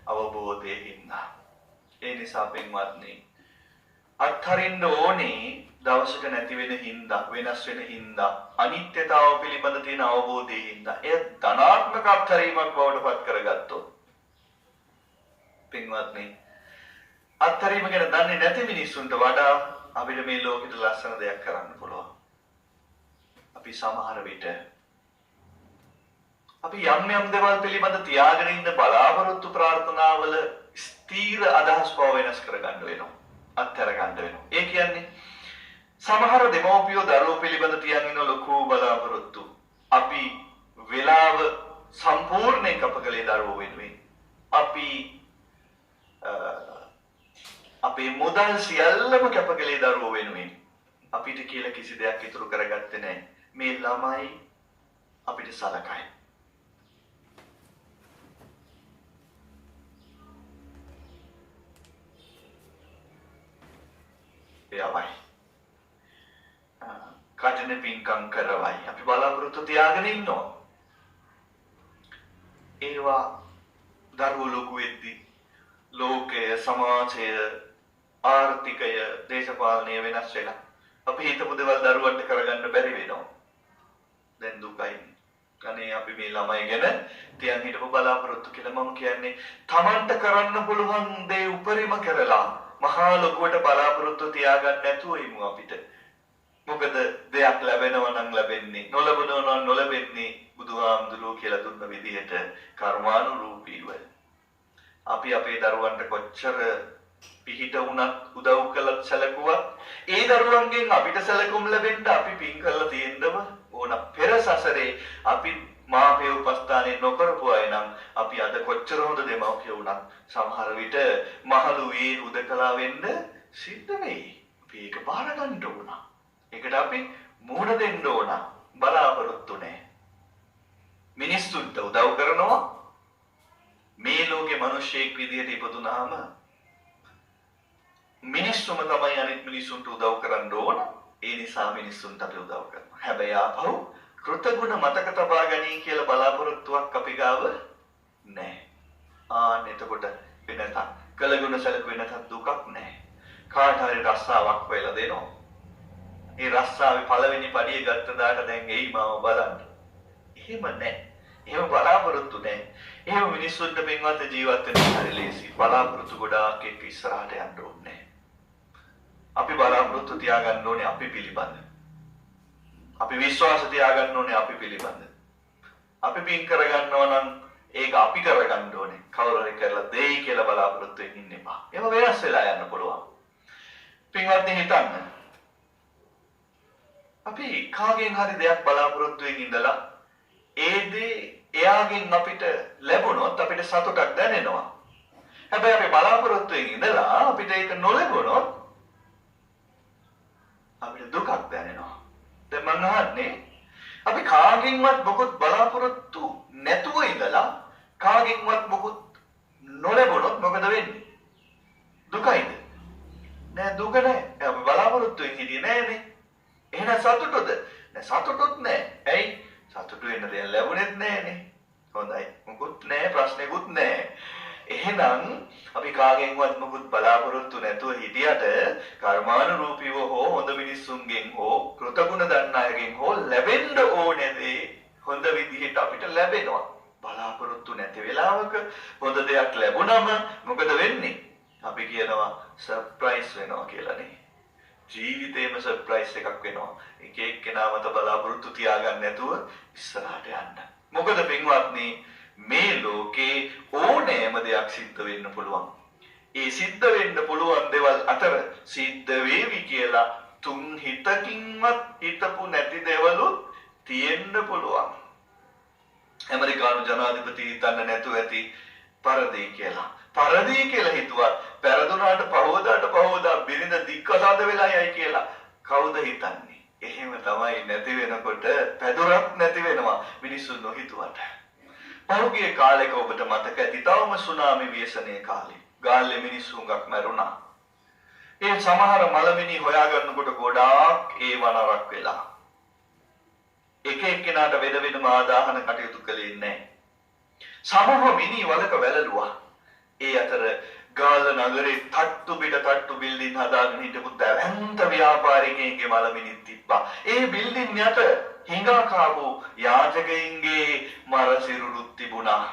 අවබෝධයෙන් ඉන්නා. ඒ නිසා පින්වත්නි අත්හරින්න ඕනේ දවසක නැති වෙන හින්දා, වෙනස් වෙන හින්දා, අනිත්‍යතාව පිළිබඳ තියෙන අවබෝධයෙන් හින්දා එය ධනාත්මක අත්හැරීමක් බවට පත් කරගත්තොත් පින්වත්නි අත්හැරීම ගැන දන්නේ නැති මිනිස්සුන්ට වඩා අපිට මේ ලෝකෙට ලස්සන දෙයක් කරන්න පුළුවන්. අපි සමහර විට අපි යම් යම් දේවල් පිළිබඳ තියාගෙන ඉන්න බලාපොරොත්තු ප්‍රාර්ථනාවල ස්ථීර අදහස් පව වෙනස් කරගන්න වෙනවා. අත්හැර ගන්න වෙනවා. ඒ කියන්නේ සමහර දෙමව්පියෝ දරුවෝ පිළිබඳ තියන් ඉන්න ලොකු බලාපොරොත්තු අපි වෙලාව සම්පූර්ණයෙන් කපකලේ දරුවෝ වෙනුවෙන් අපි අපේ මුදල් සියල්ලම කැපකලේ දරුවෝ වෙනුවෙන් අපිට කියලා කිසි දෙයක් ඉතුරු කරගත්තේ නැහැ. මේ ළමයි අපිට සලකයි. යවයි. කටින පින්කම් කරවයි. අපි බලාපොරොත්තු තියාගෙන ඉන්නවා. ඒවා දරුවෝ ලොකු වෙද්දී ලෝකය, සමාජය, ආර්ථිකය, දේශපාලනය වෙනස් වෙලා අපි හිතපු දේවල් දරුවන්ට කරගන්න බැරි වෙනවා. දැන් දුකයි. අනේ අපි මේ ළමයි ගැන තියන් හිටපු බලාපොරොත්තු කියලා මම කියන්නේ Tamanට කරන්න පුළුවන් දේ උපරිම කරලා මහා ලොකුවට බලාපොරොත්තු තියාගන්න නැතුව ඉමු අපිට. මොකද දෙයක් ලැබෙනවා නම් ලැබෙන්නේ, නොලැබෙනවා නම් නොලැබෙන්නේ බුදුහාමුදුරුවෝ කියලා දුන්න විදිහට කර්මානුරූපීව. අපි අපේ දරුවන්ට කොච්චර පිහිට වුණත් උදව් කළත් සැලකුවත් ඒ දරුවන්ගෙන් අපිට සැලකුම් ලැබෙන්න අපි පින් කරලා තියෙන්නම ඕන. පෙර සසරේ අපි මාපේ උපස්ථානේ නොකරපු අය නම් අපි අද කොච්චර හොඳ දෙමව්පියෝ වුණත් සමහර විට මහලු වේ උදකලා වෙන්න සිද්ධ වෙයි. අපි ඒක බාර ගන්න ඕන. ඒකට අපි මුහුණ දෙන්න ඕන. බලාපොරොත්තු නැහැ. මිනිස්සුන්ට උදව් කරනවා. මේ ලෝකේ මිනිස්සෙක් විදිහට ඉපදුනාම මිනිස්සුම තමයි අනිත් මිනිස්සුන්ට උදව් කරන්න ඕන. ඒ නිසා මිනිස්සුන්ට අපි උදව් කරනවා. හැබැයි ආපහු කෘතගුණ මතක තබා ගනී කියලා බලාපොරොත්තුවක් අපි ගාව නැහැ. එතකොට වෙනතත් කළගුණ සැලකුවේ නැතත් දුකක් නැහැ. කාට හරි රස්සාවක් වෙලා දෙනවා. ඒ රස්සාවේ පළවෙනි පඩිය ගත්ත දාට දැන් එයි මාව බලන්න. එහෙම නැහැ. එහෙම බලාපොරොත්තු නැහැ. එහෙම මිනිස්සුන්ට පින්වත් ජීවත් වෙන්න හරි ලේසි. බලාපොරොත්තු ගොඩාක් එක්ක ඉස්සරහට යන්න ඕනේ. අපි බලාපොරොත්තු තියාගන්න ඕනේ අපි පිළිබඳ. අපි විශ්වාස තියාගන්න ඕනේ අපි පිළිබඳ. අපි පින් කරගන්නවා නම් ඒක අපි කරගන්න ඕනේ. කවුරු හරි කරලා දෙයි කියලා බලාපොරොත්තු වෙන්න ඉන්න එපා. ඒව වෙනස් වෙලා යන්න පුළුවන්. පින්වත්නි හිතන්න. අපි කාගෙන් හරි දෙයක් බලාපොරොත්තු වෙමින් ඉඳලා ඒ දේ එයාගෙන් අපිට ලැබුණොත් අපිට සතුටක් දැනෙනවා. හැබැයි අපි බලාපොරොත්තු වෙමින් ඉඳලා අපිට ඒක නොලැබුණොත් අපිට දුකක් දැනෙනවා. දැන් මම අහන්නේ අපි කාගෙන්වත් මොකුත් බලාපොරොත්තු නැතුව ඉඳලා කාගෙන්වත් මොකුත් නොලැබුණොත් මොකද වෙන්නේ? දුකයිද? නෑ දුක නෑ. අපි බලාපොරොත්තු වෙන්නේ හිටියේ නෑනේ. එහෙනම් සතුටුද? නෑ සතුටුත් නෑ. ඇයි? සතුටු වෙන්න දෙයක් ලැබුණෙත් නෑනේ. හොඳයි. මොකුත් නෑ ප්‍රශ්නෙකුත් නෑ. එහෙනම් අපි කාගෙන්වත් මොකුත් බලාපොරොත්තු නැතුව හිටියට කර්මානුරූපීව හෝ හොඳ මිනිස්සුන්ගෙන් හෝ කෘතගුණ දන්න අයගෙන් හෝ ලැබෙන්න ඕනේ දේ හොඳ විදිහට අපිට ලැබෙනවා. බලාපොරොත්තු නැති වෙලාවක හොඳ දෙයක් ලැබුණම මොකද වෙන්නේ? අපි කියනවා සර්ප්‍රයිස් වෙනවා කියලානේ. ජීවිතේම සර්ප්‍රයිස් එකක් වෙනවා. එක එක්කෙනා මත බලාපොරොත්තු තියාගන්න නැතුව ඉස්සරහට යන්න. මොකද පින්වත්නි මේ ලෝකේ ඕනෑම දෙයක් සිද්ධ වෙන්න පුළුවන්. ඒ සිද්ධ වෙන්න පුළුවන් දේවල් අතර සිද්ධ වේවි කියලා තුන් හිතකින්වත් හිතපු නැති දේවලුත් තියෙන්න පුළුවන්. ඇමරිකානු ජනාධිපති හිතන්න නැතුව ඇති පරදේ කියලා. පරදේ කියලා හිතුවත් පෙරදුනාට පහවදාට බිරිඳ දික්කසාද වෙලා යයි කියලා කවුද හිතන්නේ? එහෙම තමයි නැති වෙනකොට පැදුරක් නැති වෙනවා මිනිස්සු නොහිතුවට. පහුගිය කාලෙක ඔබට මතක ඇති තවම සුනාමි ව්‍යසනයේ කාලේ ගාල්ලේ මිනිස්සු හුඟක් මැරුණා. ඒ සමහර මලමිනි හොයාගන්නකොට ගොඩාක් ඒ වනරක් වෙලා. එක එක්කෙනාට වෙන වෙනම ආදාහන කටයුතු කළේ නැහැ. සමහර මිනි වලක වැළලුවා. ඒ අතර ගාල්ල නගරේ තට්ටු බිල්ඩින් හදාගෙන හිටපු දැවැන්ත ව්‍යාපාරිකයෙක්ගේ මලමිනිත් තිබ්බා. ඒ බිල්ඩින් යට හිඟා කාපු යාචකයින්ගේ මරසිරුරුත් තිබුණා.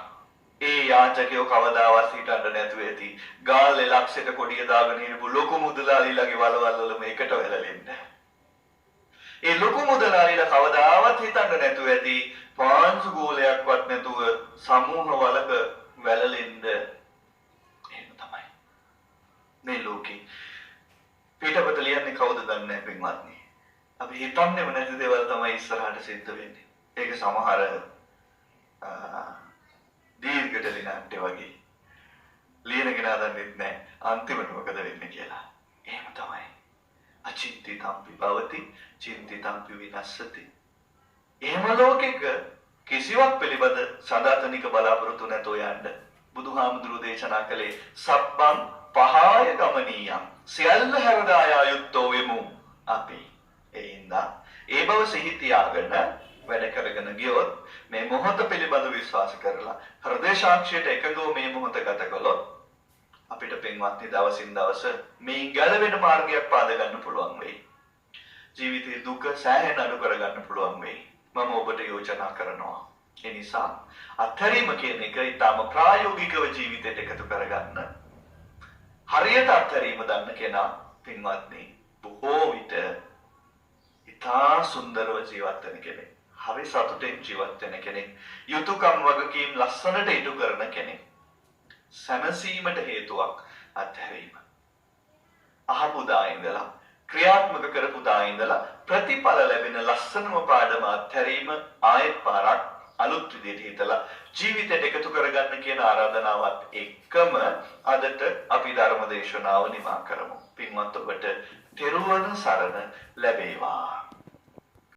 ඒ යාචකයෝ කවදාවත් හිටන්න නැතුව ඇති. ගාල්ලේ ලක්ෂයට කොඩිය දාගෙන හිටපු ලොකු මුදලාලිලාගේ වලවල් වල මේකට වැළලෙන්න. ඒ ලොකු මුදලාලිලා කවදාවත් හිතන්න නැතුව ඇති පාංශු ගෝලයක්වත් නැතුව සමූහ වලක වැළලෙන්න. එහෙම තමයි. මේ ලෝකේ පිටපත ලියන්නේ කවුද දන්නේ නැහැ පින්වත්නි. අපි හිතන්නේම නැති දේවල් තමයි ඉස්සරහට සිද්ධ වෙන්නේ. ඒක සමහර දීර්ඝටලි නාට්‍ය වගේ. ලියන කෙනා දන්නේ නැහැ අන්තිමට මොකද වෙන්නේ කියලා. එහෙම තමයි. අචින්තිතම්පි භවති චින්තිතම්පි විනස්සති. එහෙම ලෝකෙක කිසිවක් පිළිබඳ සදාතනික බලාපොරොත්තු නැතෝ යන්න බුදුහාමුදුරුවෝ දේශනා කළේ සබ්බං පහාය ගමනීයම් සියල්ල හැරදා යා යුත්තෝ වෙමු අපි. එයින්ද ඒ බව සිහි තියාගෙන වැඩ කරගෙන ගියොත් මේ මොහොත පිළිබඳ විශ්වාස කරලා හෘදේ සාක්ෂියට එකගව මේ මොහොත ගත කළොත් අපිට පින්වත්නි දවසින් දවස මේ ගැලවෙන මාර්ගයක් පාද ගන්න පුළුවන් වෙයි. ජීවිතයේ දුක සෑහෙන අඩු කර ගන්න පුළුවන් වෙයි. මම ඔබට යෝජනා කරනවා. ඒ නිසා අත්හැරීම කියන එක ඊටම ප්‍රායෝගිකව ජීවිතයට එකතු කරගන්න. හරියට අත්හැරීම දන්න කෙනා පින්වත්නි බොහෝ විට ඉතා සුන්දරව ජීවත් වෙන කෙනෙක්. හරි සතුටින් ජීවත් වෙන කෙනෙක්. යුතුයකම් වගකීම් ලස්සනට ඉටු කරන කෙනෙක්. සැනසීමට හේතුවක් අත්හැරීම. අහපු දා ඉඳලා ක්‍රියාත්මක කරපු දා ඉඳලා ප්‍රතිඵල ලැබෙන ලස්සනම පාඩම අත්හැරීම ආයෙත් පාරක් අලුත් විදිහට හිතලා ජීවිතයට එකතු කරගන්න කියන ආරාධනාවත් එක්කම අදට අපි ධර්ම දේශනාව නිමා කරමු. පින්වත් ඔබට තෙරුවන් සරණ ලැබේවා.